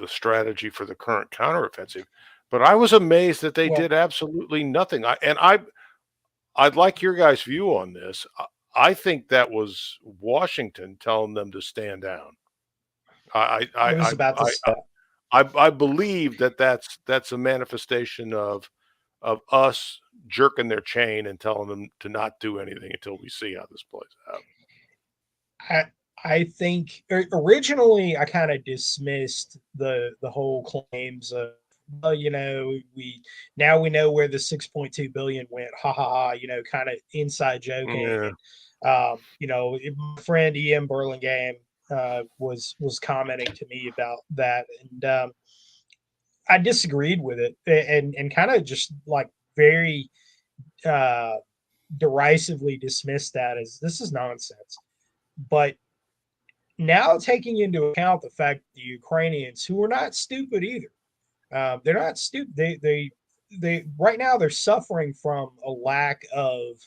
[SPEAKER 1] strategy for the current counteroffensive. But I was amazed that they did absolutely nothing. I'd like your guys' view on this. I think that was Washington telling them to stand down. I believe that's a manifestation of us jerking their chain and telling them to not do anything until we see how this plays out.
[SPEAKER 6] I think originally I kind of dismissed the whole claims of, well, we know where the 6.2 billion went. Ha ha ha. Kind of inside joking.
[SPEAKER 1] Yeah.
[SPEAKER 6] My friend Ian Burlingame was commenting to me about that, and I disagreed with it, and kind of just like very derisively dismissed that as this is nonsense. But now taking into account the fact that the Ukrainians, who are not stupid either, they're not stupid. They right now they're suffering from a lack of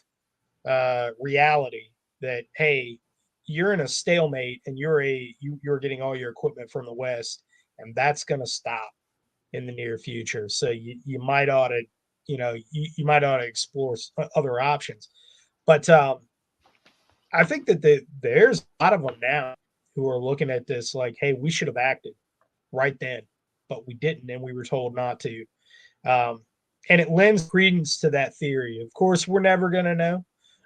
[SPEAKER 6] reality that, hey, you're in a stalemate and you're getting all your equipment from the West, and that's going to stop in the near future. So you might ought to, you might ought to explore other options. But I think that there's a lot of them now who are looking at this like, hey, we should have acted right then, but we didn't, and we were told not to. And it lends credence to that theory. Of course, we're never going to know.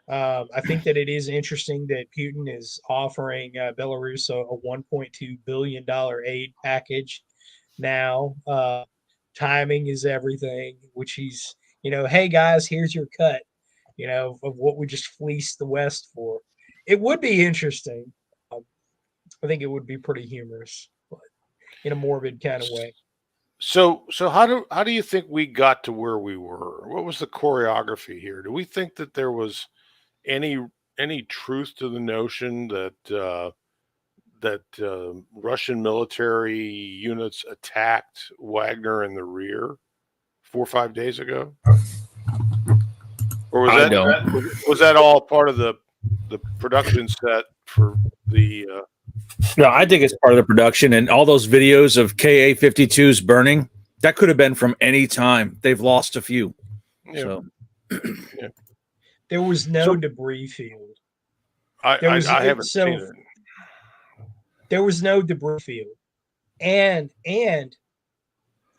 [SPEAKER 6] I think that it is interesting that Putin is offering Belarus a $1.2 billion aid package now. Timing is everything, which he's, hey guys, here's your cut, of what we just fleeced the West for. It would be interesting. I think it would be pretty humorous, but in a morbid kind of way.
[SPEAKER 1] So how do you think we got to where we were? What was the choreography here? Do we think that there was any truth to the notion that Russian military units attacked Wagner in the rear 4 or 5 days ago? Or was that all part of the production set for the
[SPEAKER 2] No, I think it's part of the production, and all those videos of Ka-52s burning, that could have been from any time. They've lost a few.
[SPEAKER 1] Yeah.
[SPEAKER 2] So
[SPEAKER 1] Yeah.
[SPEAKER 6] There was no debris field.
[SPEAKER 1] I haven't seen it.
[SPEAKER 6] There was no debris field. And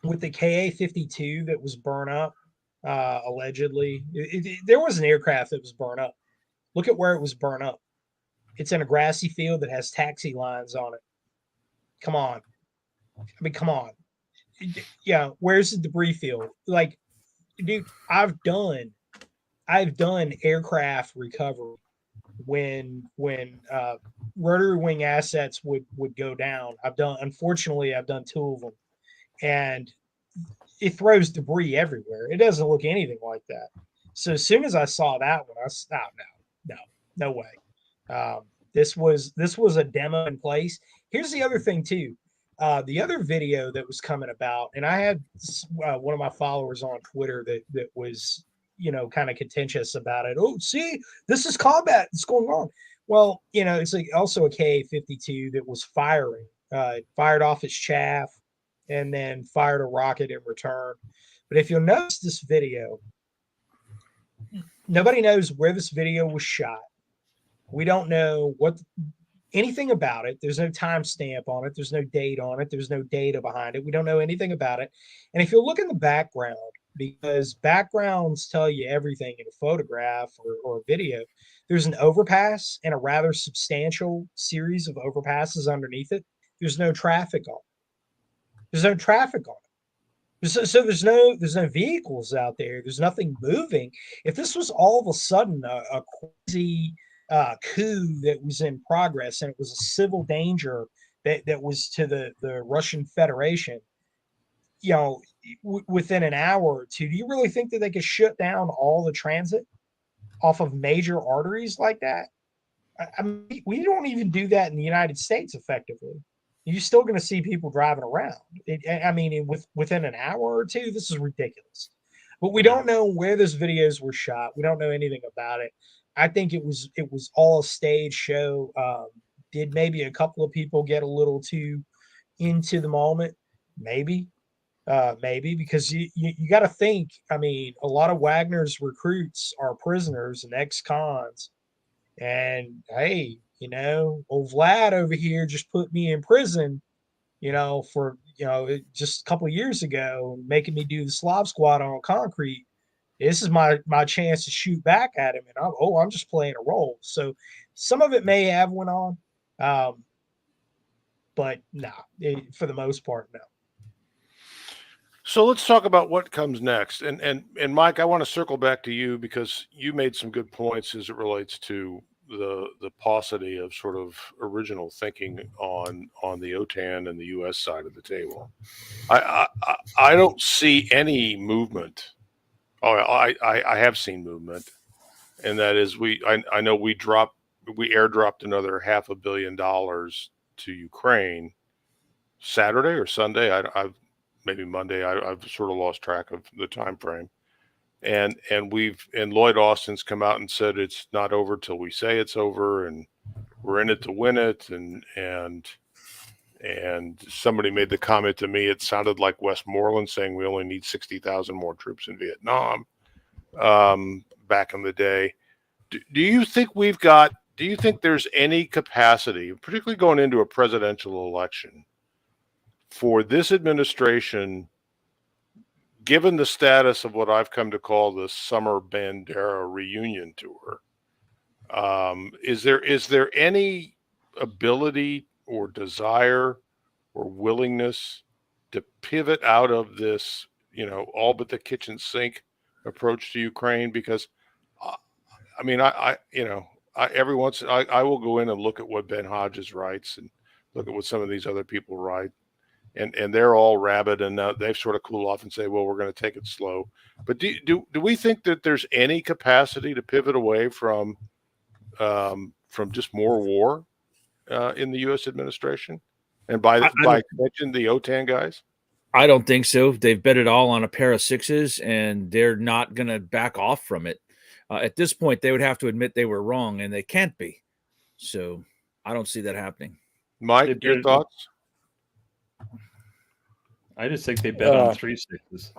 [SPEAKER 6] with the Ka-52 that was burned up, allegedly, there was an aircraft that was burned up. Look at where it was burned up. It's in a grassy field that has taxi lines on it. Come on. I mean, come on. Yeah, where's the debris field? Like, dude, I've done aircraft recovery when rotary wing assets would go down. Unfortunately, I've done 2 of them, and it throws debris everywhere. It doesn't look anything like that. So as soon as I saw that one, I stopped. No way. This was a demo in place. Here's the other thing too. The other video that was coming about, and I had one of my followers on Twitter that was, kind of contentious about it. Oh, see, this is combat. It's going on. Well, it's like also a Ka-52 that was firing. It fired off its chaff and then fired a rocket in return. But if you'll notice this video, nobody knows where this video was shot. We don't know anything about it. There's no timestamp on it. There's no date on it. There's no data behind it. We don't know anything about it. And if you look in the background, because backgrounds tell you everything in a photograph or video, there's an overpass and a rather substantial series of overpasses underneath it. There's no traffic on it. There's no traffic on it. So there's no vehicles out there. There's nothing moving. If this was all of a sudden a crazy coup that was in progress and it was a civil danger that was to the Russian Federation, you know, within an hour or two, do you really think that they could shut down all the transit off of major arteries like that? I mean, we don't even do that in the United States effectively. You're still going to see people driving around. Within an hour or two, this is ridiculous. But we don't know where those videos were shot. We don't know anything about it. I think it was all a stage show. Did maybe a couple of people get a little too into the moment? Maybe because you got to think. I mean, a lot of Wagner's recruits are prisoners and ex-cons, and hey, you know, old Vlad over here just put me in prison, you know, for just a couple of years ago, making me do the Slav squat on concrete. This is my chance to shoot back at him, and I'm just playing a role. So some of it may have went on, but for the most part, no.
[SPEAKER 1] So let's talk about what comes next. And Mike, I want to circle back to you because you made some good points as it relates to the paucity of sort of original thinking on the OTAN and the U.S. side of the table. I don't see any movement. Oh, I have seen movement, and that is I know we airdropped another $500 million to Ukraine Saturday or Sunday. I've maybe Monday. I've sort of lost track of the time frame. And Lloyd Austin's come out and said it's not over till we say it's over, and we're in it to win it. And somebody made the comment to me, it sounded like Westmoreland saying we only need 60,000 more troops in Vietnam back in the day. Do you think do you think there's any capacity, particularly going into a presidential election, for this administration, given the status of what I've come to call the summer Bandera reunion tour, is there any ability or desire or willingness to pivot out of this, all but the kitchen sink approach to Ukraine? Because, every once I will go in and look at what Ben Hodges writes and look at what some of these other people write. And they're all rabid, and they've sort of cooled off and say, well, we're going to take it slow. But do we think that there's any capacity to pivot away from just more war in the U.S. administration? And by extension, the OTAN guys?
[SPEAKER 2] I don't think so. They've bet it all on a pair of sixes, and they're not going to back off from it. At this point, they would have to admit they were wrong, and they can't be. So I don't see that happening.
[SPEAKER 1] Mike, your thoughts?
[SPEAKER 3] I just think they bet on three sixes.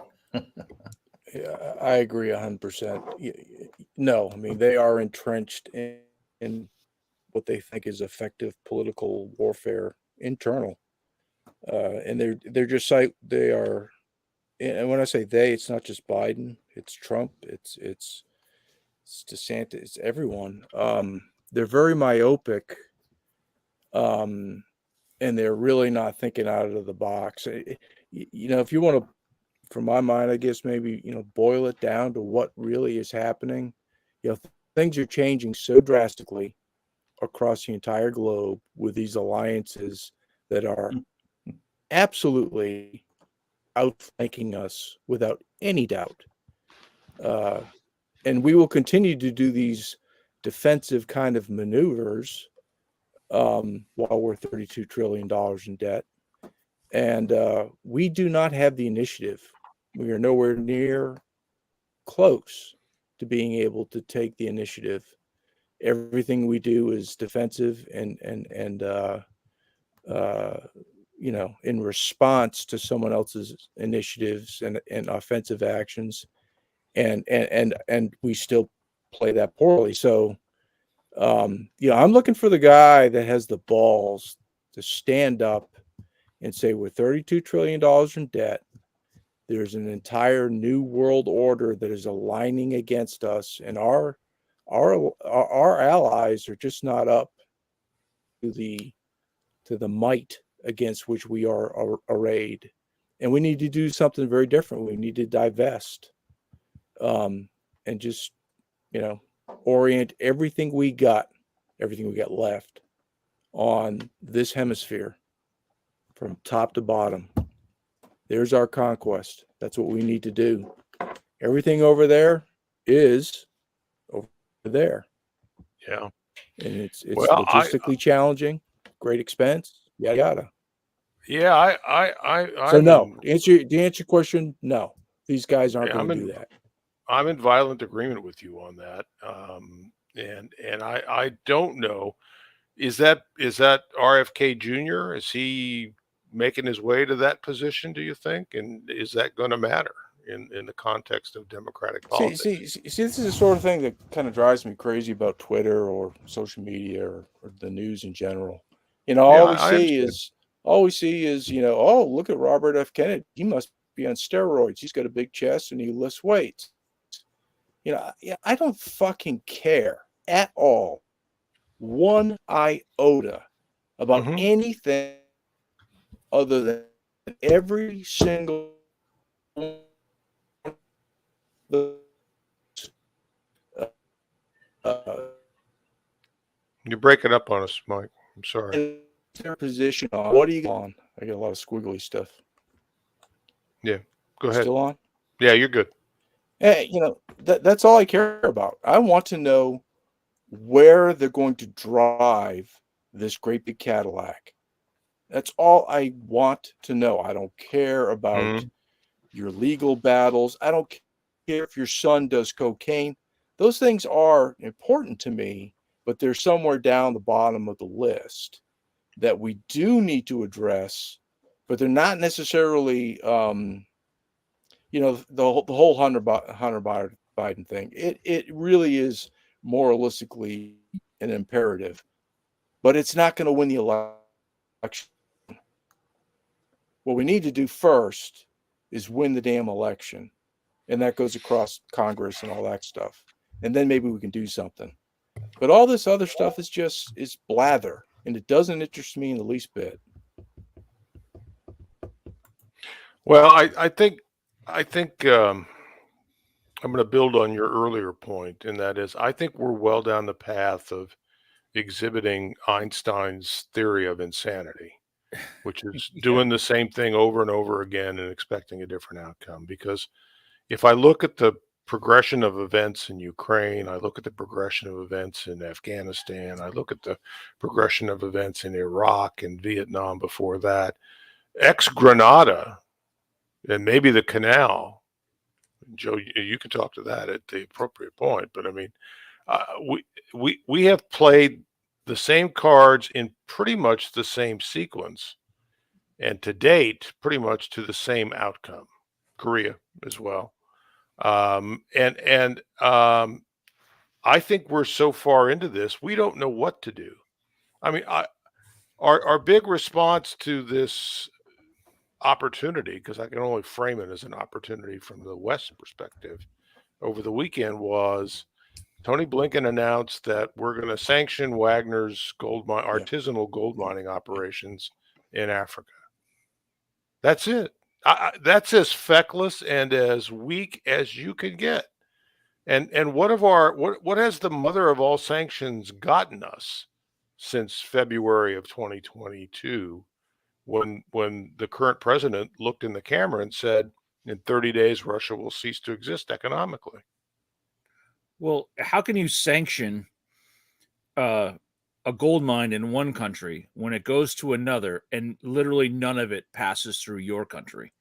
[SPEAKER 5] Yeah, I agree 100%. No, I mean, they are entrenched in what they think is effective political warfare internal. And they're just like, they are, and when I say they, it's not just Biden, it's Trump, it's DeSantis, it's everyone. They're very myopic, and they're really not thinking out of the box. If you want to, from my mind, I guess maybe, boil it down to what really is happening. Things are changing so drastically across the entire globe with these alliances that are absolutely outflanking us without any doubt. And we will continue to do these defensive kind of maneuvers while we're $32 trillion in debt. And we do not have the initiative. We are nowhere near close to being able to take the initiative. Everything we do is defensive and in response to someone else's initiatives and offensive actions. And we still play that poorly. So I'm looking for the guy that has the balls to stand up and say, we're $32 trillion in debt. There's an entire new world order that is aligning against us, and our allies are just not up to the might against which we are arrayed. And we need to do something very different. We need to divest, and just, orient everything we got left on this hemisphere from top to bottom. There's our conquest. That's what we need to do. Everything over there is over there.
[SPEAKER 1] Yeah.
[SPEAKER 5] And it's
[SPEAKER 1] Well,
[SPEAKER 5] logistically challenging, great expense, yada yada.
[SPEAKER 1] Yeah,
[SPEAKER 5] So no, to answer your question, no. These guys aren't
[SPEAKER 1] Yeah,
[SPEAKER 5] going to do that.
[SPEAKER 1] I'm in violent agreement with you on that. And I don't know. Is that RFK Jr.? Is he making his way to that position, do you think? And is that going to matter in the context of democratic politics?
[SPEAKER 5] See, this is the sort of thing that kind of drives me crazy about Twitter or social media or the news in general. All we see is, oh, look at Robert F. Kennedy. He must be on steroids. He's got a big chest and he lifts weights. I don't fucking care at all, one iota, about anything other than every single
[SPEAKER 1] You're breaking up on us, Mike. I'm sorry.
[SPEAKER 5] Their position on what are you on? I got a lot of squiggly stuff.
[SPEAKER 1] Yeah, go ahead.
[SPEAKER 5] Still on?
[SPEAKER 1] Yeah, you're good.
[SPEAKER 5] Hey, that's all I care about. I want to know where they're going to drive this great big Cadillac. That's all I want to know. I don't care about your legal battles. I don't care if your son does cocaine. Those things are important to me, but they're somewhere down the bottom of the list that we do need to address, but they're not necessarily, the whole Hunter Biden thing. It really is moralistically an imperative, but it's not going to win the election. What we need to do first is win the damn election, and that goes across Congress and all that stuff. And then maybe we can do something. But all this other stuff is blather, and it doesn't interest me in the least bit.
[SPEAKER 1] Well, I think I'm going to build on your earlier point, and that is, I think we're well down the path of exhibiting Einstein's theory of insanity, which is doing the same thing over and over again and expecting a different outcome. Because if I look at the progression of events in Ukraine, I look at the progression of events in Afghanistan, I look at the progression of events in Iraq and Vietnam before that, ex-Grenada, and maybe the canal. Joe, you can talk to that at the appropriate point. But I mean, we have played the same cards in pretty much the same sequence, and to date, pretty much to the same outcome. Korea as well, and I think we're so far into this, we don't know what to do. I mean, our big response to this opportunity, because I can only frame it as an opportunity from the West perspective, over the weekend was Tony Blinken announced that we're going to sanction Wagner's artisanal gold mining operations in Africa. That's it. That's as feckless and as weak as you can get. And what has the mother of all sanctions gotten us since February of 2022? When the current president looked in the camera and said, in 30 days, Russia will cease to exist economically.
[SPEAKER 2] Well, how can you sanction a gold mine in one country when it goes to another and literally none of it passes through your country?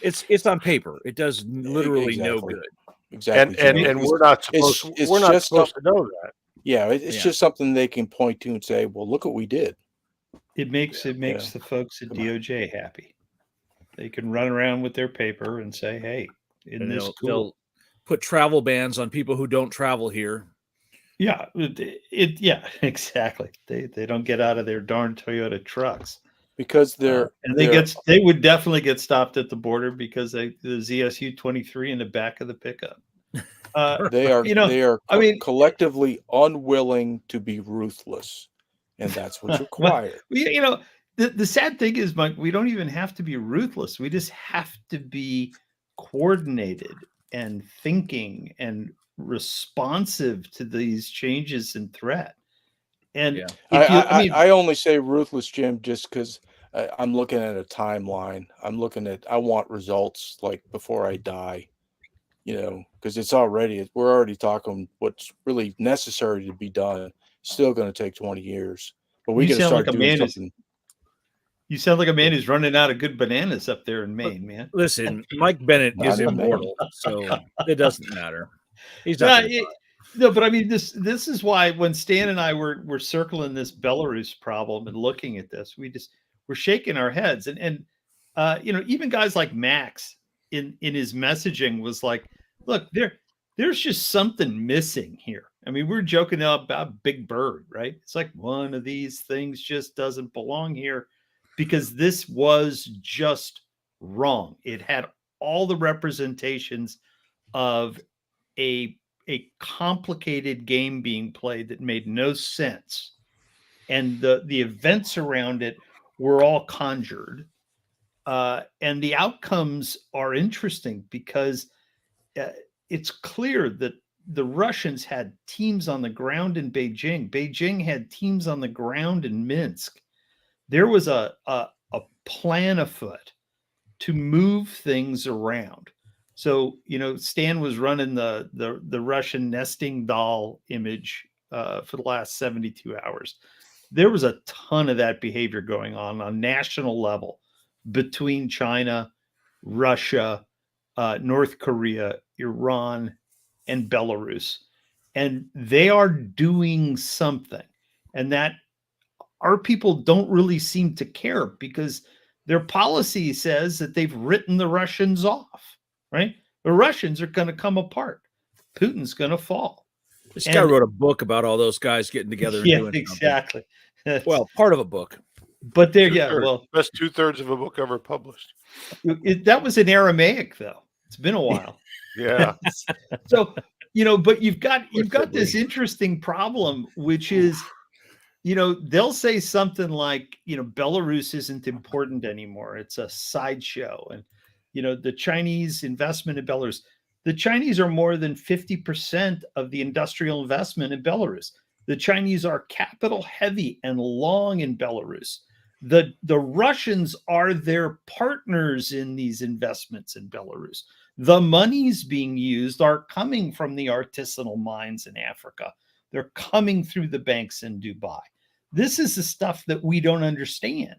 [SPEAKER 2] It's on paper. It does literally no good.
[SPEAKER 5] Exactly.
[SPEAKER 1] And we're not supposed to know that.
[SPEAKER 5] Yeah, it's just something they can point to and say, well, look what we did.
[SPEAKER 3] It makes the folks at DOJ happy. They can run around with their paper and say, "Hey, isn't this cool?"
[SPEAKER 2] They'll put travel bans on people who don't travel here.
[SPEAKER 3] Yeah, yeah, exactly. They don't get out of their darn Toyota trucks.
[SPEAKER 5] because
[SPEAKER 3] And they would definitely get stopped at the border because the ZSU 23 in the back of the pickup.
[SPEAKER 5] they are
[SPEAKER 3] I mean,
[SPEAKER 5] collectively unwilling to be ruthless, and that's what's required.
[SPEAKER 3] the sad thing is, Mike, we don't even have to be ruthless. We just have to be coordinated and thinking and responsive to these changes in threat. And
[SPEAKER 2] Yeah.
[SPEAKER 5] I only say ruthless, Jim, just because I'm looking at a timeline. I want results like before I die, because we're already talking what's really necessary to be done. Still going to take 20 years, but we got to start doing something.
[SPEAKER 3] You sound like a man who's running out of good bananas up there in Maine, man.
[SPEAKER 2] Listen, Mike Bennett
[SPEAKER 5] Not
[SPEAKER 2] is
[SPEAKER 5] in Maine.
[SPEAKER 2] immortal, so it doesn't matter. He's not.
[SPEAKER 3] No, but I mean, this is why when Stan and I were circling this Belarus problem and looking at this, we're shaking our heads, and even guys like Max in his messaging was like, look, there's just something missing here. I mean, we're joking about Big Bird, right? It's like one of these things just doesn't belong here because this was just wrong. It had all the representations of a complicated game being played that made no sense, and the events around it were all conjured, and the outcomes are interesting because it's clear that the Russians had teams on the ground in Beijing. Beijing had teams on the ground in Minsk. There was a plan afoot to move things around. So, Stan was running the Russian nesting doll image for the last 72 hours. There was a ton of that behavior going on national level between China, Russia, North Korea, Iran, and Belarus. And they are doing something. And that our people don't really seem to care because their policy says that they've written the Russians off, right? The Russians are going to come apart. Putin's going to fall.
[SPEAKER 2] This guy wrote a book about all those guys getting together and doing
[SPEAKER 3] exactly.
[SPEAKER 2] Well, part of a book.
[SPEAKER 3] But best
[SPEAKER 1] 2/3 of a book ever published.
[SPEAKER 3] That was in Aramaic, though. It's been a while.
[SPEAKER 1] Yeah.
[SPEAKER 3] So, but you've got this interesting problem, which is, they'll say something like, Belarus isn't important anymore. It's a sideshow. And, the Chinese investment in Belarus, the Chinese are more than 50% of the industrial investment in Belarus. The Chinese are capital heavy and long in Belarus. The Russians are their partners in these investments in Belarus. The monies being used are coming from the artisanal mines in Africa. They're coming through the banks in Dubai. This is the stuff that we don't understand.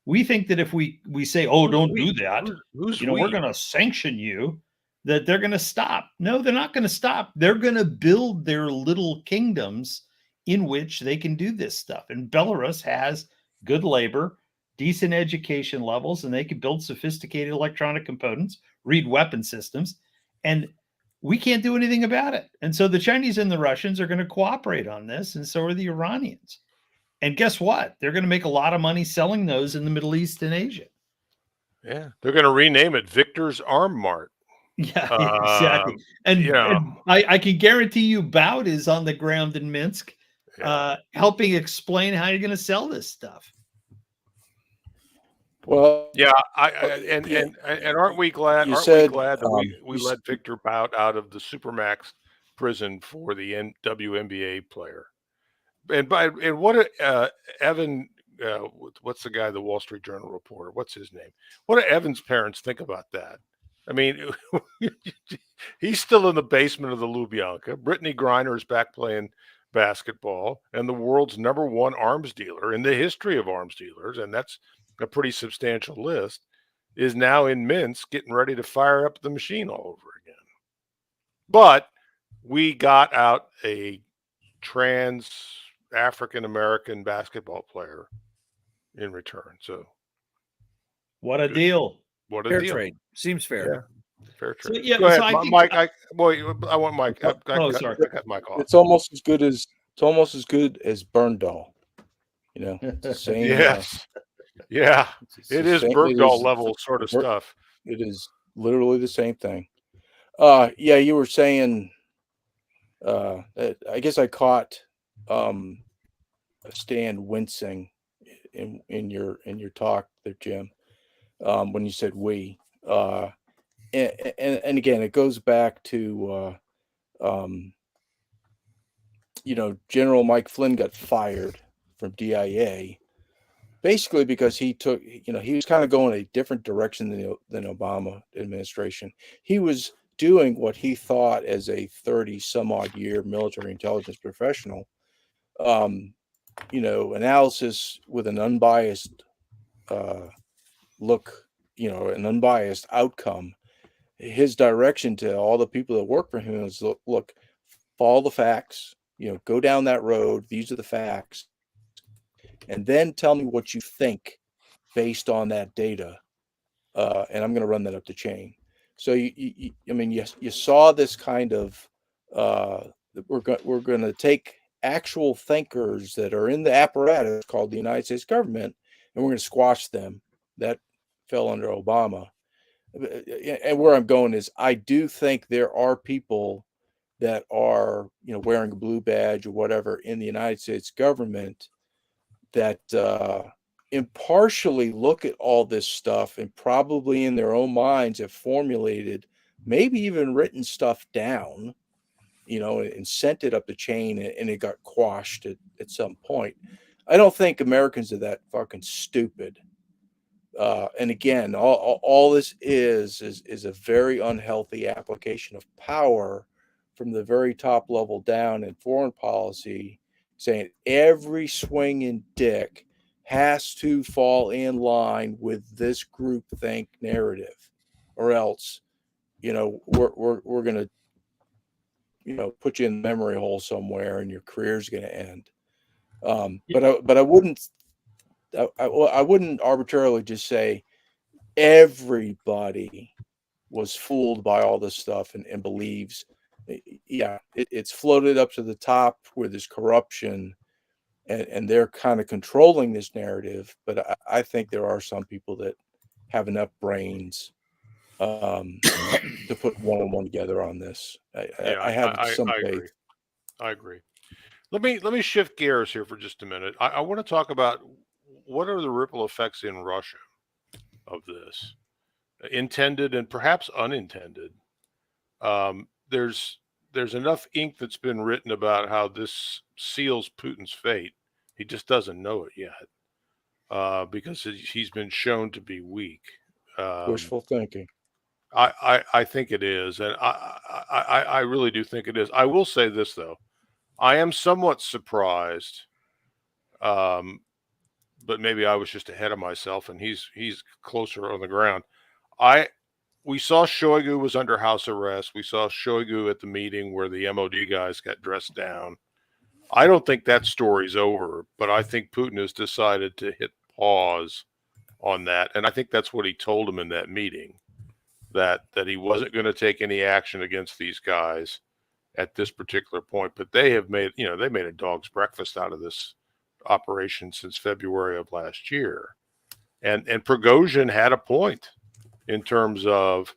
[SPEAKER 3] We think that if we say, oh, don't do that, we're going to sanction you, that they're going to stop. No, they're not going to stop. They're going to build their little kingdoms in which they can do this stuff. And Belarus has good labor, decent education levels, and they can build sophisticated electronic components, read weapon systems, and we can't do anything about it. And so the Chinese and the Russians are going to cooperate on this, and so are the Iranians. And guess what? They're going to make a lot of money selling those in the Middle East and Asia.
[SPEAKER 1] Yeah, they're going to rename it Victor's Arm Mart.
[SPEAKER 3] Yeah, exactly. And I can guarantee you Bout is on the ground in Minsk, helping explain how you're going to sell this stuff.
[SPEAKER 5] Well,
[SPEAKER 1] yeah, and aren't we glad? That we let Victor Bout out of the Supermax prison for the WNBA player? And what Evan, what's the guy, the Wall Street Journal reporter? What's his name? What do Evan's parents think about that? I mean, he's still in the basement of the Lubyanka. Brittany Griner is back playing basketball, and the world's #1 arms dealer in the history of arms dealers, and that's a pretty substantial list, is now in Minsk getting ready to fire up the machine all over again. But we got out a trans African-American basketball player in return. So
[SPEAKER 3] what a deal.
[SPEAKER 1] What a
[SPEAKER 2] fair
[SPEAKER 1] deal.
[SPEAKER 2] trade. Seems fair.
[SPEAKER 1] Fair
[SPEAKER 3] So,
[SPEAKER 1] trade.
[SPEAKER 3] yeah,
[SPEAKER 1] Go ahead,
[SPEAKER 3] so I think
[SPEAKER 1] Mike. I want Mike. I
[SPEAKER 3] sorry.
[SPEAKER 1] got Mike off.
[SPEAKER 5] It's almost as good as Berndal. You know, it's the same.
[SPEAKER 1] Yes. Yeah.
[SPEAKER 5] It's
[SPEAKER 1] It
[SPEAKER 5] the
[SPEAKER 1] is
[SPEAKER 5] same.
[SPEAKER 1] Bergdahl level sort of stuff.
[SPEAKER 5] It is literally the same thing. Yeah, you were saying. I guess I caught Stan wincing in your talk there, Jim, when you said we. And again, it goes back to General Mike Flynn got fired from DIA basically because he was kind of going a different direction than Obama administration. He was doing what he thought as a 30 some odd year military intelligence professional, analysis with an unbiased look, an unbiased outcome. His direction to all the people that work for him is look, follow the facts, go down that road. These are the facts. And then tell me what you think based on that data. And I'm going to run that up the chain. So you saw this kind of, we're going to take actual thinkers that are in the apparatus called the United States government, and we're going to squash them. That fell under Obama. And where I'm going is I do think there are people that are, wearing a blue badge or whatever in the United States government that impartially look at all this stuff and probably in their own minds have formulated, maybe even written stuff down, and sent it up the chain, and it got quashed at some point. I don't think Americans are that fucking stupid. And again, all this is a very unhealthy application of power from the very top level down in foreign policy, saying every swinging dick has to fall in line with this groupthink narrative, or else, we're gonna, put you in the memory hole somewhere, and your career's gonna end. But I wouldn't. I wouldn't arbitrarily just say everybody was fooled by all this stuff and believes. Yeah, it's floated up to the top where there's corruption, and they're kind of controlling this narrative. But I think there are some people that have enough brains to put one on one together on this. I have some faith.
[SPEAKER 1] I agree. Let me shift gears here for just a minute. I want to talk about what are the ripple effects in Russia of this, intended and perhaps unintended. There's enough ink that's been written about how this seals Putin's fate. He just doesn't know it yet because he's been shown to be weak.
[SPEAKER 5] Wishful thinking.
[SPEAKER 1] I think it is, and I really do think it is. I will say this though, I am somewhat surprised, but maybe I was just ahead of myself, and he's closer on the ground. We saw Shoigu was under house arrest. We saw Shoigu at the meeting where the MOD guys got dressed down. I don't think that story's over, but I think Putin has decided to hit pause on that, and I think that's what he told him in that meeting, that he wasn't going to take any action against these guys at this particular point. But they have made, they made a dog's breakfast out of this operation since February of last year, and Prigozhin had a point in terms of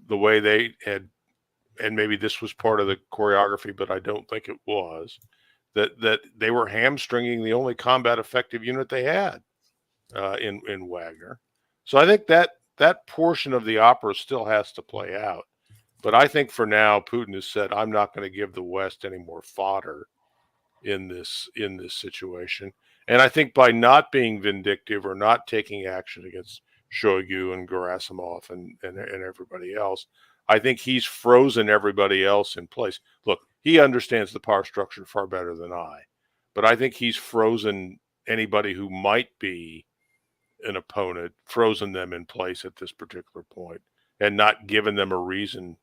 [SPEAKER 1] the way they had, and maybe this was part of the choreography, but I don't think it was, that they were hamstringing the only combat effective unit they had in Wagner. So I think that portion of the opera still has to play out. But I think for now, Putin has said, I'm not going to give the West any more fodder in this situation. And I think by not being vindictive or not taking action against Shoigu and Gerasimov and everybody else, I think he's frozen everybody else in place. Look, he understands the power structure far better than I, but I think he's frozen anybody who might be an opponent, frozen them in place at this particular point, and not given them a reason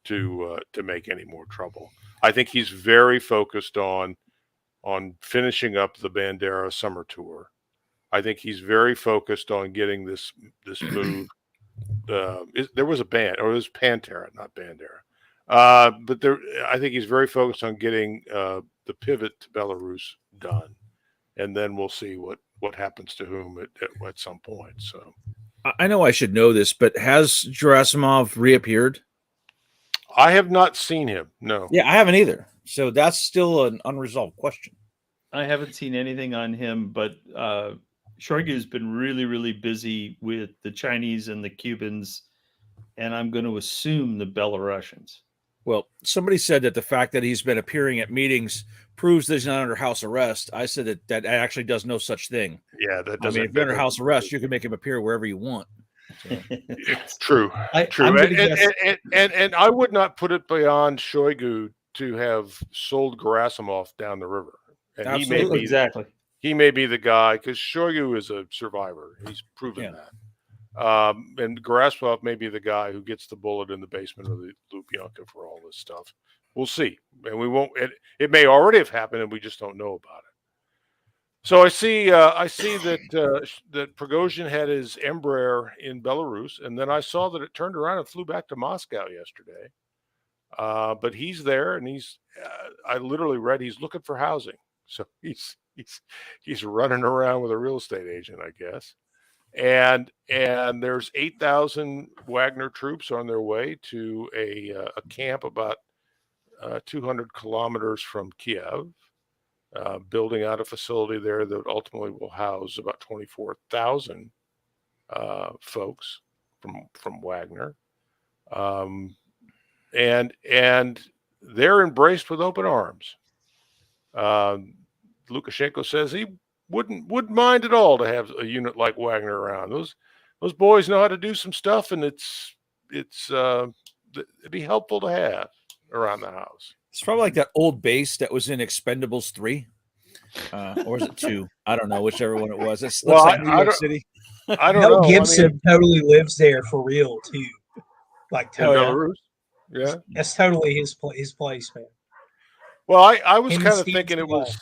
[SPEAKER 1] to make any more trouble. I think he's very focused on finishing up the Bandera summer tour. I think he's very focused on getting this move there was a band, or it was Pantera, not Bandera. But there, I think he's very focused on getting the pivot to Belarus done, and then we'll see what happens to whom at some point. So
[SPEAKER 2] I know I should know this, but has Gerasimov reappeared?
[SPEAKER 1] I have not seen him. No.
[SPEAKER 2] Yeah, I haven't either. So that's still an unresolved question.
[SPEAKER 3] I haven't seen anything on him, but Shoigu's been really, really busy with the Chinese and the Cubans, and I'm going to assume the Belarusians.
[SPEAKER 2] Well, somebody said that the fact that he's been appearing at meetings proves that he's not under house arrest. I said that actually does no such thing.
[SPEAKER 1] Yeah, that
[SPEAKER 2] I
[SPEAKER 1] doesn't.
[SPEAKER 2] mean, if you're under house arrest, you can make him appear wherever you want. So.
[SPEAKER 1] True, true,
[SPEAKER 3] I'm gonna guess-
[SPEAKER 1] and I would not put it beyond Shoigu to have sold Gerasimov down the river, and
[SPEAKER 2] Absolutely.
[SPEAKER 3] Exactly.
[SPEAKER 1] he may be the guy, because Shoigu is a survivor. He's proven that. And Gerasimov may be the guy who gets the bullet in the basement of the Lubyanka for all this stuff. We'll see, and we won't. It may already have happened, and we just don't know about it. So I see that Prigozhin had his Embraer in Belarus, and then I saw that it turned around and flew back to Moscow yesterday. But he's there, and I literally read he's looking for housing. So he's running around with a real estate agent, I guess. And there's 8,000 Wagner troops on their way to a camp about 200 kilometers from Kiev, building out a facility there that ultimately will house about 24,000 folks from Wagner. And they're embraced with open arms. Lukashenko says he wouldn't mind at all to have a unit like Wagner around. Those boys know how to do some stuff, and it'd be helpful to have around the house.
[SPEAKER 2] It's probably like that old base that was in Expendables 3. Or is it 2? I don't know, whichever one it was. It's
[SPEAKER 1] Well,
[SPEAKER 2] like New York City.
[SPEAKER 1] I don't
[SPEAKER 6] Mel
[SPEAKER 1] know.
[SPEAKER 6] Gibson totally lives there for real too. Like
[SPEAKER 1] In
[SPEAKER 6] totally,
[SPEAKER 1] Belarus? Yeah.
[SPEAKER 6] that's totally his place, man.
[SPEAKER 1] Well, I was
[SPEAKER 6] Him and
[SPEAKER 1] kind of
[SPEAKER 6] Steve
[SPEAKER 1] thinking it
[SPEAKER 6] Seagal.
[SPEAKER 1] was.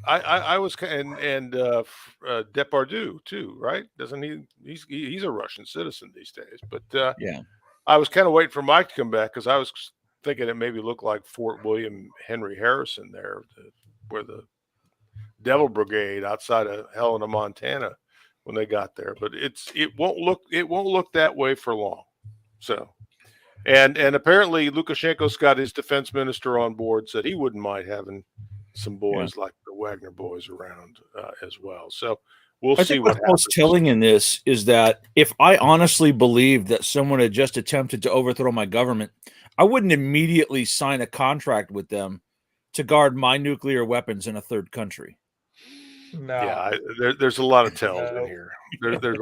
[SPEAKER 1] I was, and Depardieu too, right? Doesn't he? He's a Russian citizen these days. But
[SPEAKER 2] Yeah.
[SPEAKER 1] I was kind of waiting for Mike to come back, because I was thinking it maybe looked like Fort William Henry Harrison there, where the Devil Brigade outside of Helena, Montana, when they got there. But it won't look that way for long. So, and apparently Lukashenko's got his defense minister on board, said he wouldn't mind having some boys like the Wagner boys around as well. So we'll see what
[SPEAKER 2] what's
[SPEAKER 1] happens.
[SPEAKER 2] most telling in this is that if I honestly believed that someone had just attempted to overthrow my government, I wouldn't immediately sign a contract with them to guard my nuclear weapons in a third country.
[SPEAKER 6] No,
[SPEAKER 1] Yeah, there's a lot of tells
[SPEAKER 6] No.
[SPEAKER 1] in here. There's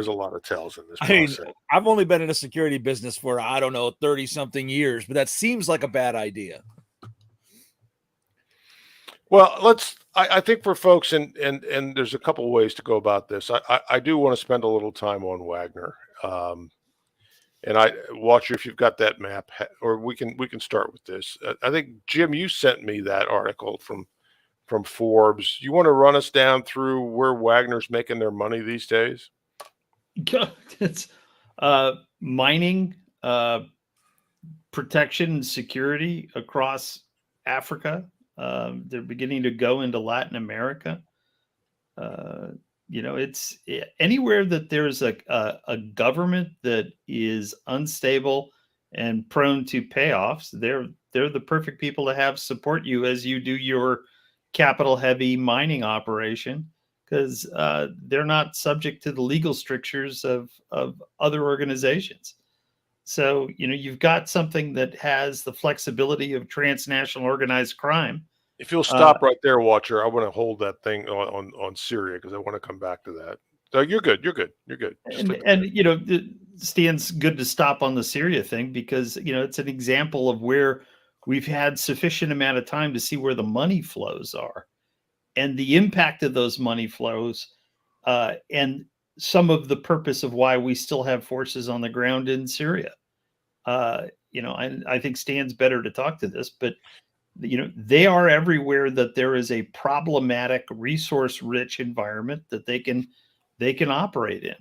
[SPEAKER 1] a lot of tells in this
[SPEAKER 2] I mean,
[SPEAKER 1] process.
[SPEAKER 2] I've only been in a security business for, I don't know, 30 something years, but that seems like a bad idea.
[SPEAKER 1] Well, I think for folks, and there's a couple of ways to go about this. I do want to spend a little time on Wagner. And Watcher, if you've got that map, or we can start with this. I think, Jim, you sent me that article from Forbes. You want to run us down through where Wagner's making their money these days?
[SPEAKER 3] It's mining, protection, and security across Africa. They're beginning to go into Latin America. It's anywhere that there's a government that is unstable and prone to payoffs. They're the perfect people to have support you as you do your capital heavy mining operation, because they're not subject to the legal strictures of other organizations. So, you've got something that has the flexibility of transnational organized crime.
[SPEAKER 1] If you'll stop right there, Watcher, I want to hold that thing on Syria, because I want to come back to that. So you're good.
[SPEAKER 3] Stan's good to stop on the Syria thing, because, it's an example of where we've had sufficient amount of time to see where the money flows are and the impact of those money flows, and some of the purpose of why we still have forces on the ground in Syria. I think Stan's better to talk to this, but they are everywhere that there is a problematic, resource-rich environment that they can operate in,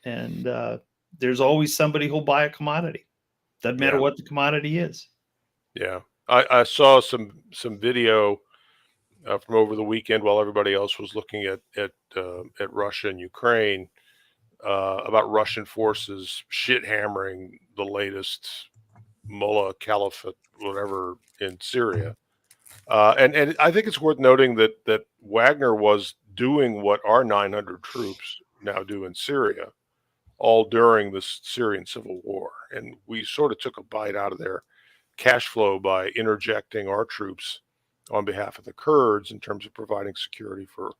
[SPEAKER 3] and there's always somebody who'll buy a commodity. Doesn't matter what the commodity is.
[SPEAKER 1] Yeah, I saw some video from over the weekend while everybody else was looking at Russia and Ukraine about Russian forces shit hammering the latest mullah caliphate, whatever, in Syria. And I think it's worth noting that Wagner was doing what our 900 troops now do in Syria, all during the Syrian civil war. And we sort of took a bite out of their cash flow by interjecting our troops on behalf of the Kurds in terms of providing security for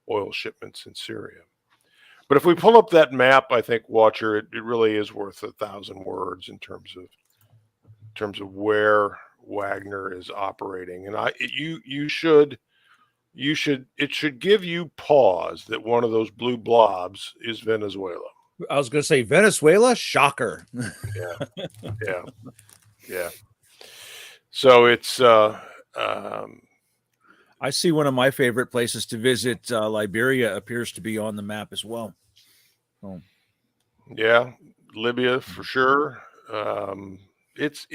[SPEAKER 1] oil shipments in Syria. But if we pull up that map, I think, Watcher, it really is worth 1,000 words in terms of where Wagner is operating. And it should give you pause that one of those blue blobs is Venezuela.
[SPEAKER 2] I was going to say Venezuela, shocker.
[SPEAKER 1] Yeah. So it's
[SPEAKER 2] I see one of my favorite places to visit. Liberia appears to be on the map as well. Oh.
[SPEAKER 1] Yeah, Libya for sure. It's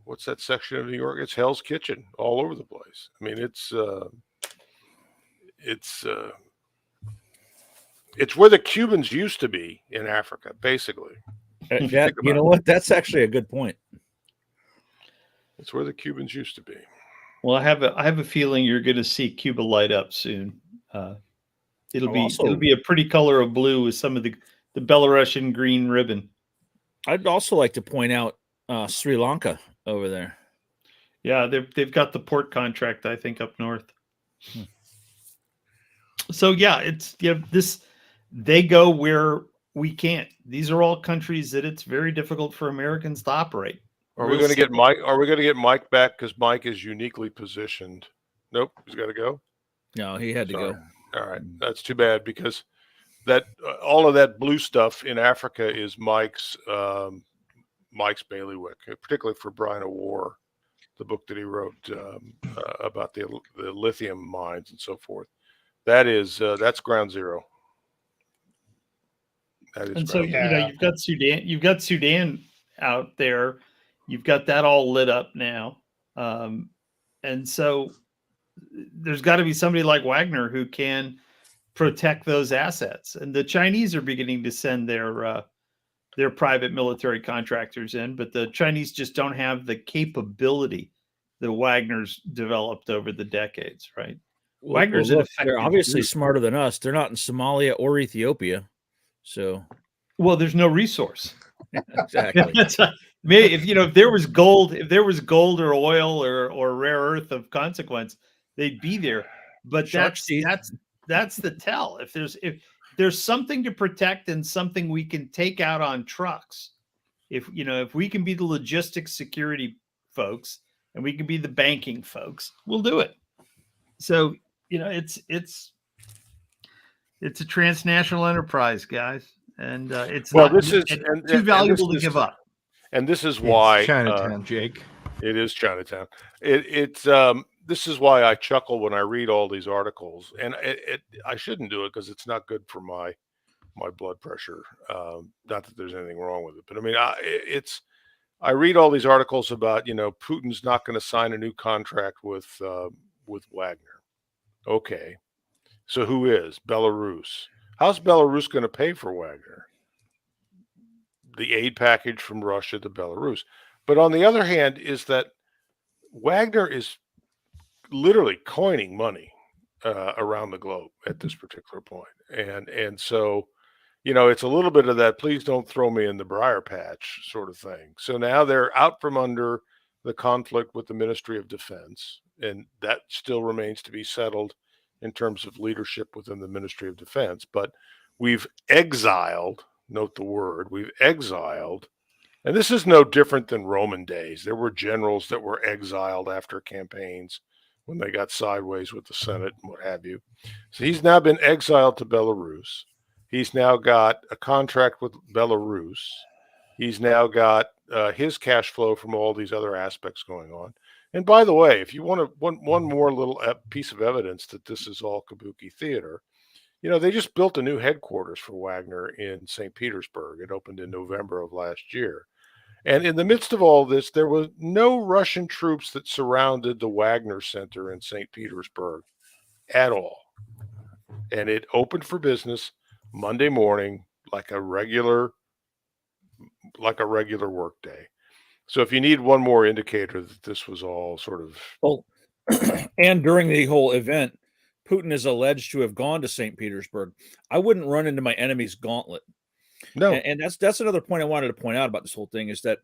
[SPEAKER 1] what's that section of New York? It's Hell's Kitchen all over the place. I mean, it's where the Cubans used to be in Africa, basically.
[SPEAKER 2] You know what? That's actually a good point.
[SPEAKER 1] It's where the Cubans used to be.
[SPEAKER 3] Well, I have a feeling you're going to see Cuba light up soon. It'll be a pretty color of blue with some of the Belarusian green ribbon.
[SPEAKER 2] I'd also like to point out Sri Lanka over there.
[SPEAKER 3] Yeah, they've got the port contract, I think, up north. So yeah, they go where we can't. These are all countries that it's very difficult for Americans to operate.
[SPEAKER 1] Are we going to get Mike? Are we going to get Mike back because Mike is uniquely positioned? Nope, he's got to go.
[SPEAKER 2] No, he had to go.
[SPEAKER 1] All right, that's too bad because that all of that blue stuff in Africa is Mike's bailiwick, particularly for Brian O'War, the book that he wrote about the lithium mines and so forth. That's ground zero.
[SPEAKER 3] And so you've got Sudan out there. You've got that all lit up now, and so there's got to be somebody like Wagner who can protect those assets. And the Chinese are beginning to send their private military contractors in, but the Chinese just don't have the capability that Wagner's developed over the decades, right? Wagner's
[SPEAKER 2] they're obviously smarter than us. They're not in Somalia or Ethiopia, so
[SPEAKER 3] there's no resource.
[SPEAKER 2] Exactly.
[SPEAKER 3] If there was gold or oil or rare earth of consequence, they'd be there. But that's the tell. If there's something to protect and something we can take out on trucks, if we can be the logistics security folks and we can be the banking folks, we'll do it. So it's a transnational enterprise, guys, and it's too valuable to give up.
[SPEAKER 1] And this is why
[SPEAKER 4] Chinatown, Jake.
[SPEAKER 1] It is Chinatown. This is why I chuckle when I read all these articles, and I shouldn't do it because it's not good for my blood pressure. Not that there's anything wrong with it, but I mean, I read all these articles about Putin's not going to sign a new contract with Wagner. Okay, so who is Belarus? How's Belarus going to pay for Wagner? The aid package from Russia to Belarus. But on the other hand, is that Wagner is literally coining money around the globe at this particular point. And so, it's a little bit of that, please don't throw me in the briar patch sort of thing. So now they're out from under the conflict with the Ministry of Defense, and that still remains to be settled in terms of leadership within the Ministry of Defense. But we've exiled, note the word, we've exiled, and this is no different than Roman days. There were generals that were exiled after campaigns when they got sideways with the Senate and what have you. So he's now been exiled to Belarus. He's now got a contract with Belarus. He's now got his cash flow from all these other aspects going on. And by the way, if you want one more little piece of evidence that this is all kabuki theater, they just built a new headquarters for Wagner in St. Petersburg. It opened in November of last year. And in the midst of all this, there was no Russian troops that surrounded the Wagner Center in St. Petersburg at all. And it opened for business Monday morning like a regular work day. So if you need one more indicator that this was all sort of
[SPEAKER 2] Well, and during the whole event, Putin is alleged to have gone to St. Petersburg. I wouldn't run into my enemy's gauntlet.
[SPEAKER 1] no,
[SPEAKER 2] And that's another point I wanted to point out about this whole thing is that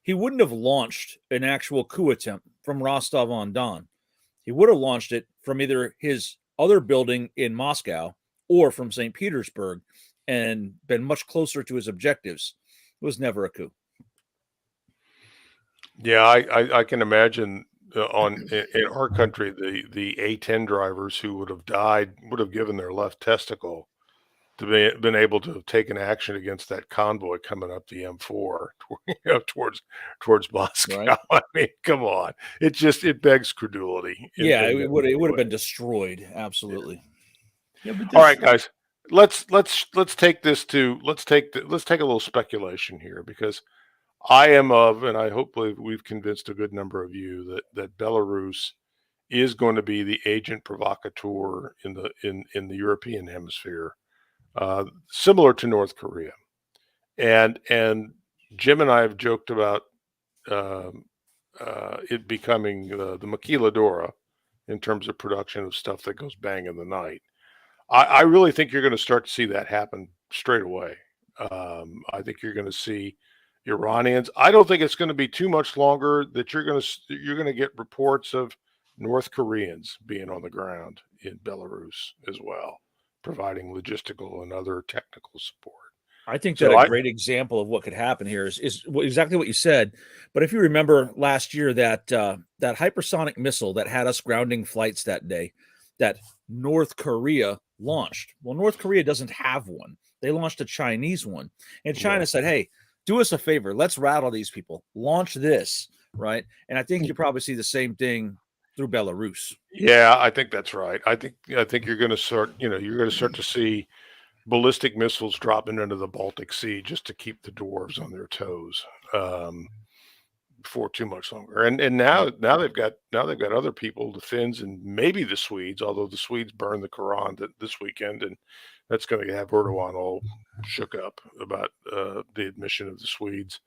[SPEAKER 2] he wouldn't have launched an actual coup attempt from Rostov-on-Don. He would have launched it from either his other building in Moscow or from St. Petersburg and been much closer to his objectives. It was never a coup.
[SPEAKER 1] yeah, I can imagine in our country the A-10 drivers who would have died would have given their left testicle to been able to have taken action against that convoy coming up the M4 towards Moscow.
[SPEAKER 2] Right.
[SPEAKER 1] I mean, come on, it begs credulity.
[SPEAKER 2] Yeah, it would have been destroyed. Absolutely.
[SPEAKER 3] Yeah, but
[SPEAKER 1] All right, guys, let's take a little speculation here, because I am and I hopefully we've convinced a good number of you that Belarus is going to be the agent provocateur in the European hemisphere, similar to North Korea. And Jim and I have joked about it becoming the maquiladora in terms of production of stuff that goes bang in the night. I really think you're going to start to see that happen straight away. I think you're going to see Iranians. I don't think it's going to be too much longer that you're going to get reports of North Koreans being on the ground in Belarus as well, providing logistical and other technical support.
[SPEAKER 2] I think
[SPEAKER 1] So
[SPEAKER 2] that a great example of what could happen here is exactly what you said. But if you remember last year, that hypersonic missile that had us grounding flights that day, that North Korea launched. Well, North Korea doesn't have one. They launched a Chinese one. And China said, hey, do us a favor. Let's rattle these people. Launch this, right? And I think you probably see the same thing through Belarus.
[SPEAKER 1] Yeah, I think that's right. I think you're going to start to see ballistic missiles dropping into the Baltic Sea just to keep the dwarves on their toes for too much longer. And now they've got other people, the Finns and maybe the Swedes, although the Swedes burned the Quran this weekend, and that's going to have Erdogan all shook up about the admission of the Swedes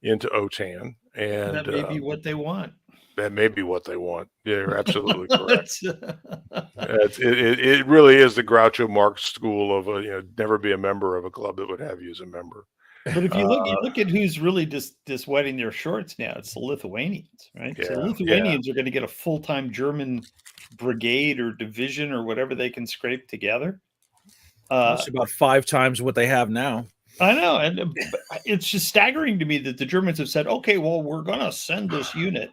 [SPEAKER 1] into OTAN. And
[SPEAKER 3] that may be what they want.
[SPEAKER 1] That may be what they want. Yeah, you're absolutely correct. It really is the Groucho Marx school of never be a member of a club that would have you as a member.
[SPEAKER 3] But if you look at who's really just wetting their shorts now, it's the Lithuanians, right?
[SPEAKER 1] Yeah,
[SPEAKER 3] so Lithuanians are going to get a full-time German brigade or division or whatever they can scrape together.
[SPEAKER 2] It's about 5 times what they have now.
[SPEAKER 3] I know, and it's just staggering to me that the Germans have said, "Okay, well, we're going to send this unit."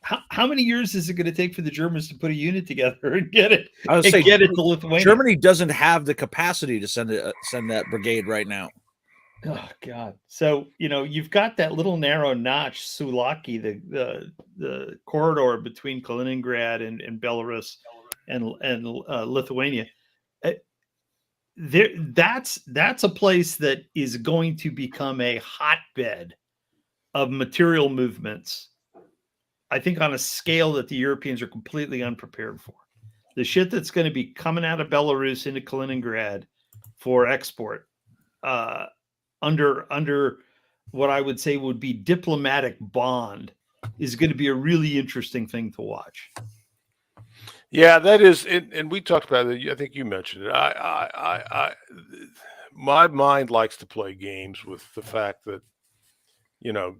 [SPEAKER 3] How many years is it going to take for the Germans to put a unit together and get it? Get it to Lithuania.
[SPEAKER 2] Germany doesn't have the capacity to send that brigade right now.
[SPEAKER 3] Oh God! So you've got that little narrow notch, Sulaki, the corridor between Kaliningrad and Belarus and Lithuania. That's a place that is going to become a hotbed of material movements. I think on a scale that the Europeans are completely unprepared for. The shit that's going to be coming out of Belarus into Kaliningrad for export, under what I would say would be diplomatic bond, is going to be a really interesting thing to watch.
[SPEAKER 1] Yeah, that is, and we talked about it. I think you mentioned it. My mind likes to play games with the fact that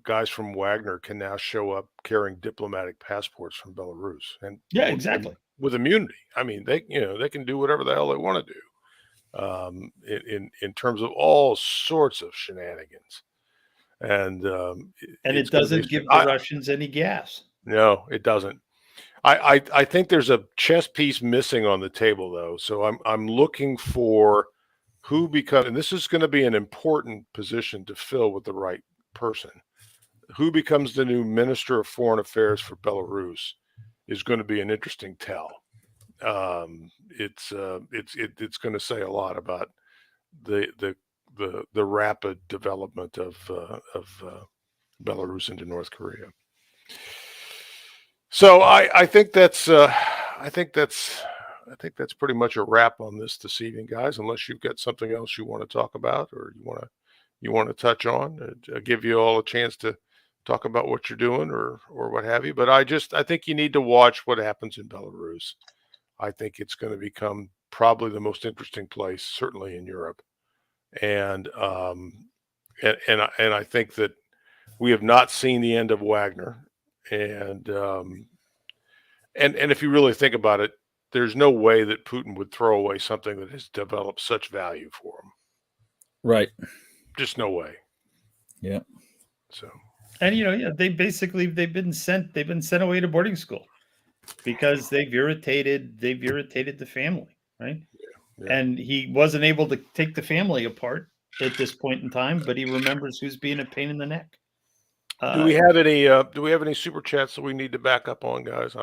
[SPEAKER 1] guys from Wagner can now show up carrying diplomatic passports from Belarus, and
[SPEAKER 3] yeah, exactly,
[SPEAKER 1] with immunity. I mean, they can do whatever the hell they want to do, in terms of all sorts of shenanigans, and
[SPEAKER 3] it doesn't give the Russians any gas.
[SPEAKER 1] No, it doesn't. I think there's a chess piece missing on the table, though. So I'm looking for who becomes, and this is going to be an important position to fill with the right person. Who becomes the new Minister of Foreign Affairs for Belarus is going to be an interesting tell. it's going to say a lot about the rapid development of Belarus into North Korea. So I think that's pretty much a wrap on this evening, guys. Unless you've got something else you want to talk about, or you want to touch on, give you all a chance to talk about what you're doing or what have you. But I think you need to watch what happens in Belarus. I think it's going to become probably the most interesting place, certainly in Europe. And I think that we have not seen the end of Wagner. And if you really think about it, there's no way that Putin would throw away something that has developed such value for him.
[SPEAKER 2] Right.
[SPEAKER 1] Just no way.
[SPEAKER 2] Yeah.
[SPEAKER 3] So. And they've been sent away to boarding school because they've irritated the family, right? Yeah. And he wasn't able to take the family apart at this point in time, but he remembers who's being a pain in the neck.
[SPEAKER 1] Do we have any super chats that we need to back up on, guys?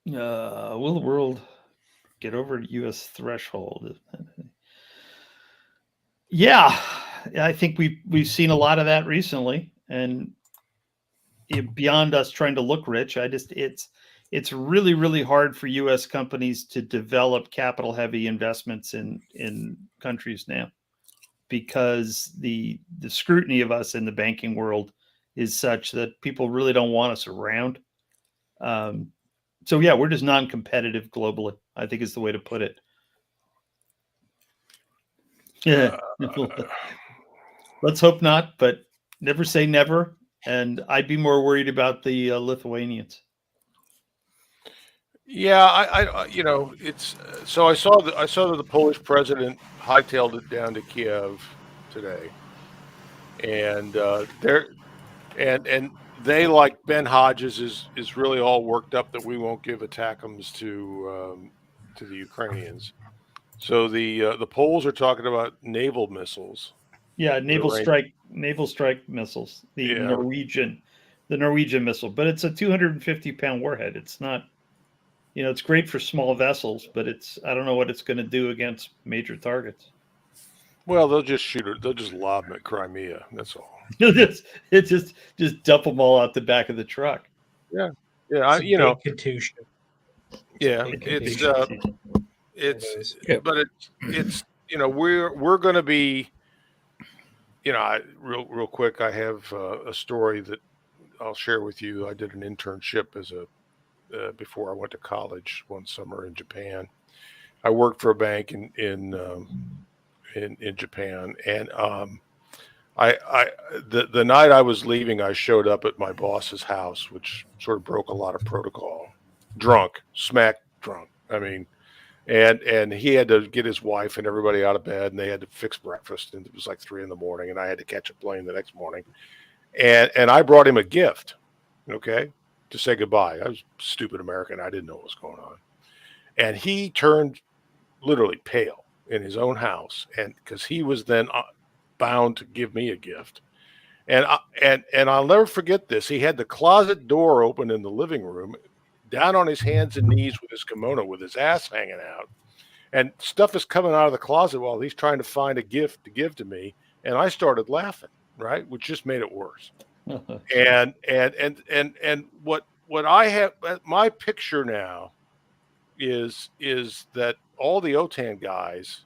[SPEAKER 3] Will the world get over U.S. threshold? Yeah, I think we've seen a lot of that recently, and beyond us trying to look rich, it's really, really hard for U.S. companies to develop capital-heavy investments in countries now, because the scrutiny of us in the banking world is such that people really don't want us around. So yeah, we're just non-competitive globally, I think is the way to put it. Yeah. Let's hope not, but never say never. And I'd be more worried about the Lithuanians.
[SPEAKER 1] Yeah, it's so I saw that the Polish president hightailed it down to Kiev today, and they, like Ben Hodges, is really all worked up that we won't give ATACMS to the Ukrainians. So the Poles are talking about naval missiles.
[SPEAKER 3] Yeah, naval strike missiles. The Norwegian missile, but it's a 250-pound warhead. It's not, it's great for small vessels, but I don't know what it's going to do against major targets.
[SPEAKER 1] Well, they'll just shoot it. They'll just lob them at Crimea. That's all.
[SPEAKER 3] just dump them all out the back of the truck.
[SPEAKER 1] Yeah,
[SPEAKER 6] Katusha.
[SPEAKER 1] Yeah, it's we're going to be, real quick. I have a story that I'll share with you. I did an internship before I went to college one summer in Japan. I worked for a bank in Japan, and the night I was leaving, I showed up at my boss's house, which sort of broke a lot of protocol. Smack drunk. I mean, and he had to get his wife and everybody out of bed, and they had to fix breakfast, and it was like 3 a.m, and I had to catch a plane the next morning, and I brought him a gift, to say goodbye. I was a stupid American. I didn't know what was going on, and he turned literally pale in his own house, and because he was then bound to give me a gift, and I'll never forget this. He had the closet door open in the living room, down on his hands and knees with his kimono, with his ass hanging out, and stuff is coming out of the closet while he's trying to find a gift to give to me, and I started laughing, right, which just made it worse. and what I have, my picture now is that all the OTAN guys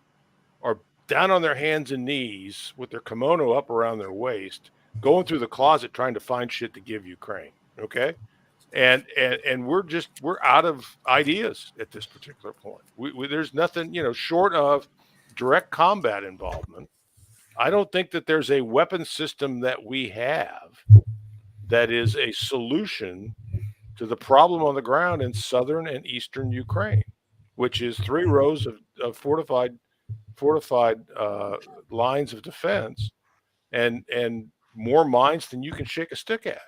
[SPEAKER 1] are down on their hands and knees with their kimono up around their waist, going through the closet trying to find shit to give Ukraine. Okay. And we're out of ideas at this particular point. We there's nothing, short of direct combat involvement. I don't think that there's a weapon system that we have that is a solution to the problem on the ground in southern and eastern Ukraine, which is 3 rows of fortified lines of defense and more mines than you can shake a stick at.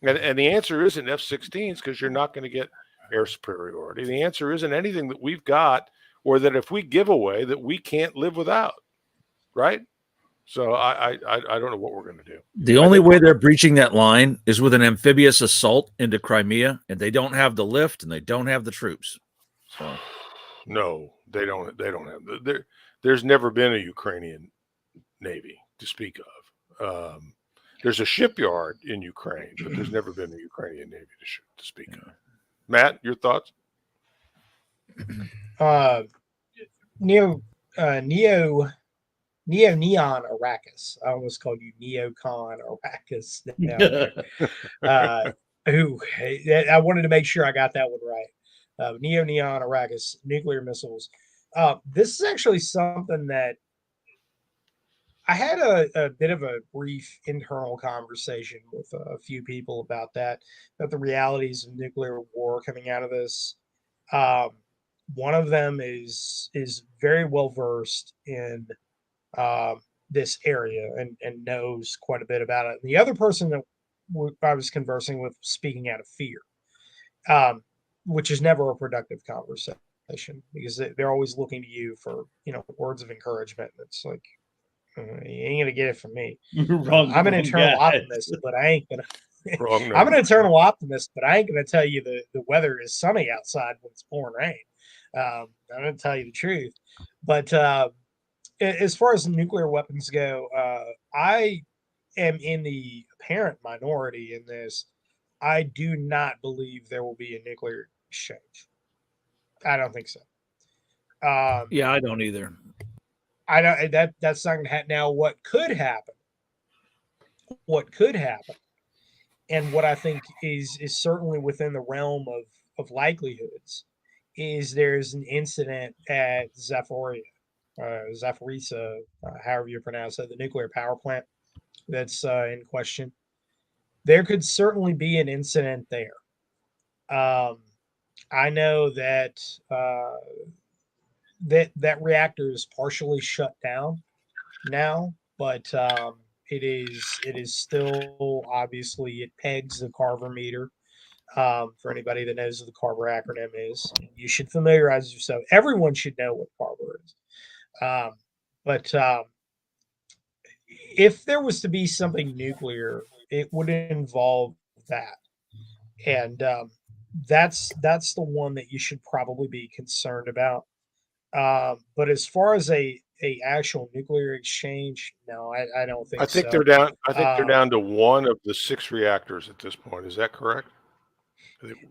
[SPEAKER 1] And the answer isn't F-16s, because you're not going to get air superiority. The answer isn't anything that we've got, or that if we give away, that we can't live without, right? So I don't know what we're going to do.
[SPEAKER 2] The only way they're breaching that line is with an amphibious assault into Crimea, and they don't have the lift and they don't have the troops. So
[SPEAKER 1] No, they don't. They don't have. There's never been a Ukrainian navy to speak of. There's a shipyard in Ukraine, but there's never been a Ukrainian navy to speak of. Matt, your thoughts?
[SPEAKER 6] Neo Neon Arrakis. I almost called you Neocon Arrakis. I wanted to make sure I got that one right. Neon Arrakis, nuclear missiles. This is actually something that I had a bit of a brief internal conversation with a few people about the realities of nuclear war coming out of this. One of them is very well versed in this area and knows quite a bit about it. The other person that I was conversing with, speaking out of fear, which is never a productive conversation because they're always looking to you for words of encouragement. It's like, you ain't gonna get it from me. I'm an eternal optimist, but I ain't gonna. I'm an eternal optimist, but I ain't gonna tell you the weather is sunny outside when it's pouring rain. I'm gonna tell you the truth. But as far as nuclear weapons go, I am in the apparent minority in this. I do not believe there will be a nuclear exchange. I don't think so.
[SPEAKER 2] yeah, I don't either.
[SPEAKER 6] I don't. That's not going to happen. Now, what could happen? What could happen, and what I think is certainly within the realm of likelihoods, is there's an incident at Zaporizhzhia, however you pronounce it, the nuclear power plant that's in question. There could certainly be an incident there. I know that that reactor is partially shut down now, but it is still, obviously, it pegs the Carver meter. For anybody that knows what the Carver acronym is, you should familiarize yourself. Everyone should know what Carver is. But if there was to be something nuclear, it would involve that, and that's the one that you should probably be concerned about. But as far as a actual nuclear exchange, no, I don't think.
[SPEAKER 1] I think
[SPEAKER 6] so.
[SPEAKER 1] they're down. I think they're down to one of the 6 reactors at this point. Is that correct?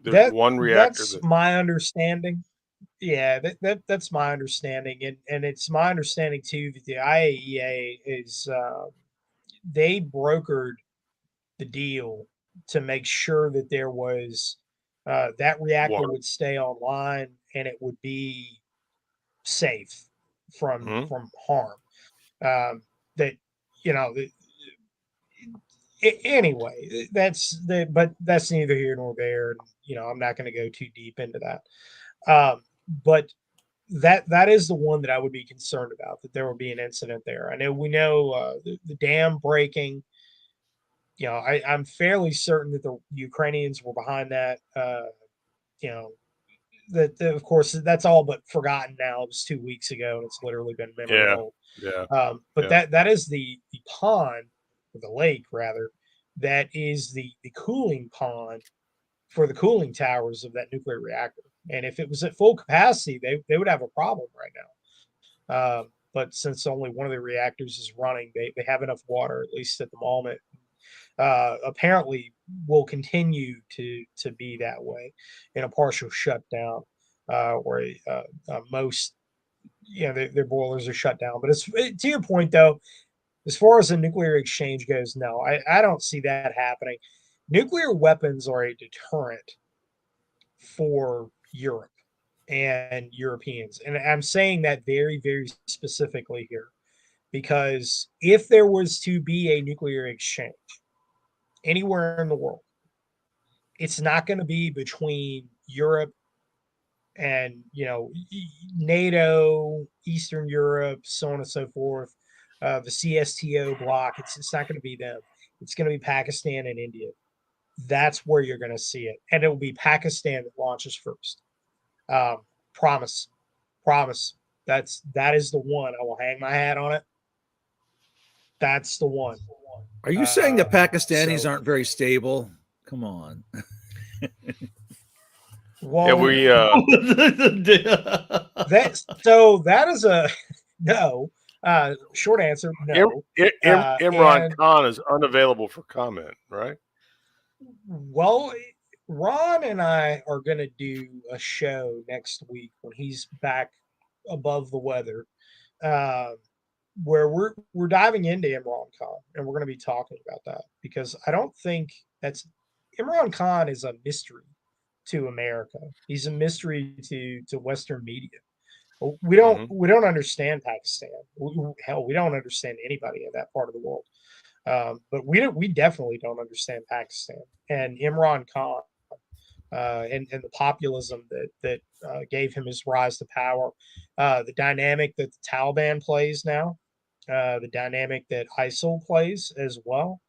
[SPEAKER 1] There's one reactor.
[SPEAKER 6] That's my understanding. Yeah, that's my understanding, and it's my understanding too that the IAEA is they brokered the deal to make sure that there was that reactor
[SPEAKER 1] Water.
[SPEAKER 6] would stay online and it would be safe from harm. That anyway, but that's neither here nor there. And, I'm not going to go too deep into that. But that is the one that I would be concerned about, that there will be an incident there. I know we know the dam breaking. I'm fairly certain that the Ukrainians were behind that. That of course that's all but forgotten now. It was 2 weeks ago, and it's literally been memory old.
[SPEAKER 1] Yeah.
[SPEAKER 6] But that is the pond, or the lake rather, that is the cooling pond for the cooling towers of that nuclear reactor. And if it was at full capacity, they would have a problem right now. But since only one of the reactors is running, they have enough water, at least at the moment. Apparently will continue to be that way in a partial shutdown, where most their boilers are shut down. But to your point, though, as far as the nuclear exchange goes, no, I don't see that happening. Nuclear weapons are a deterrent for Europe and Europeans, and I'm saying that very, very specifically here, because if there was to be a nuclear exchange anywhere in the world, it's not going to be between Europe and NATO, Eastern Europe, so on and so forth, the CSTO bloc. It's not going to be them. It's going to be Pakistan and India. That's where you're going to see it, and it will be Pakistan that launches first. Promise. That is the one. I will hang my hat on it. That's the one.
[SPEAKER 2] Are you saying the Pakistanis
[SPEAKER 6] so-
[SPEAKER 2] aren't very stable? Come on.
[SPEAKER 6] Well,
[SPEAKER 1] Yeah,
[SPEAKER 6] that is a no. Short answer, no.
[SPEAKER 1] Imran
[SPEAKER 6] And-
[SPEAKER 1] Khan is unavailable for comment, right?
[SPEAKER 6] Well, Ron and I are going to do a show next week when he's back above the weather, where we're diving into Imran Khan, and we're going to be talking about that because I don't think that's Imran Khan is a mystery to America. He's a mystery to Western media. We don't understand Pakistan. Hell, we don't understand anybody in that part of the world. But we definitely don't understand Pakistan and Imran Khan and the populism that gave him his rise to power, the dynamic that the Taliban plays now, the dynamic that ISIL plays as well,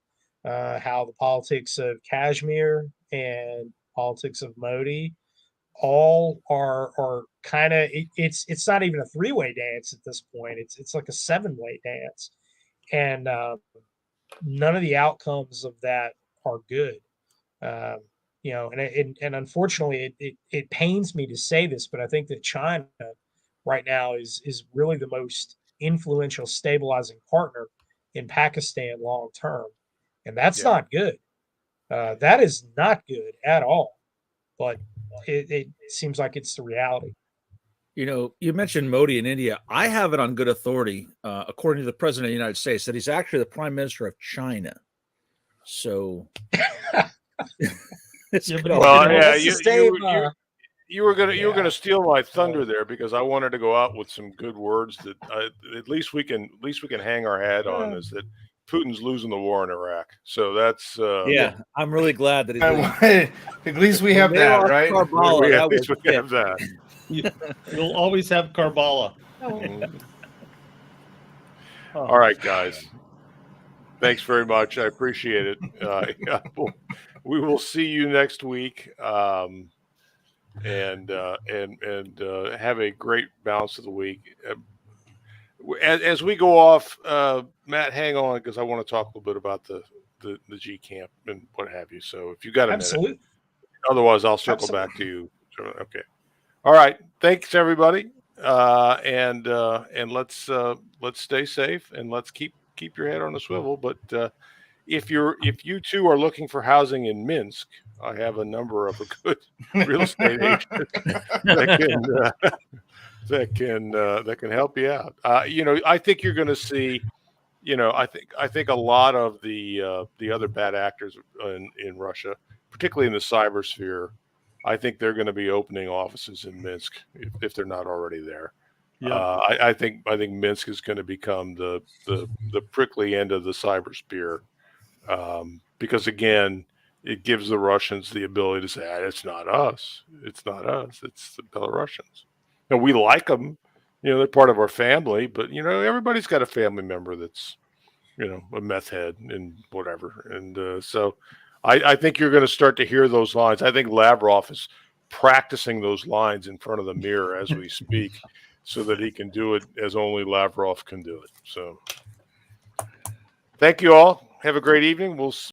[SPEAKER 6] how the politics of Kashmir and politics of Modi all are kind of it's not even a three-way dance at this point. It's like a seven-way dance, and none of the outcomes of that are good. And unfortunately, it pains me to say this, but I think that China right now is really the most influential stabilizing partner in Pakistan long term, and that's not good. That is not good at all. But it seems like it's the reality.
[SPEAKER 2] You know, you mentioned Modi in India. I have it on good authority, according to the president of the United States, that he's actually the prime minister of China. So,
[SPEAKER 1] Well, yeah,
[SPEAKER 6] same,
[SPEAKER 1] you were gonna steal my thunder there because I wanted to go out with some good words that at least we can hang our hat on is that Putin's losing the war in Iraq. So that's
[SPEAKER 2] yeah, I'm really glad that he's.
[SPEAKER 4] At least we have that, right?
[SPEAKER 1] At least we have that.
[SPEAKER 3] You'll always have Karbala.
[SPEAKER 1] All right, guys. Thanks very much. I appreciate it. We will see you next week, and have a great balance of the week. As we go off, Matt, hang on because I want to talk a little bit about the G camp and what have you. So if you got a minute, otherwise I'll circle back to you. Okay. All right. Thanks everybody. And let's stay safe and let's keep your head on a swivel. But if you two are looking for housing in Minsk, I have a number of good real estate agents that can help you out. I think you're going to see. I think a lot of the other bad actors in Russia, particularly in the cyber sphere, I think they're going to be opening offices in Minsk if they're not already there. Yeah. I think Minsk is going to become the prickly end of the cyber spear, because again, it gives the Russians the ability to say, "It's not us. It's not us. It's the Belarusians." And we like them. They're part of our family, but everybody's got a family member that's a meth head and whatever. And so I think you're going to start to hear those lines. I think Lavrov is practicing those lines in front of the mirror as we speak so that he can do it as only Lavrov can do it. So thank you all. Have a great evening. We'll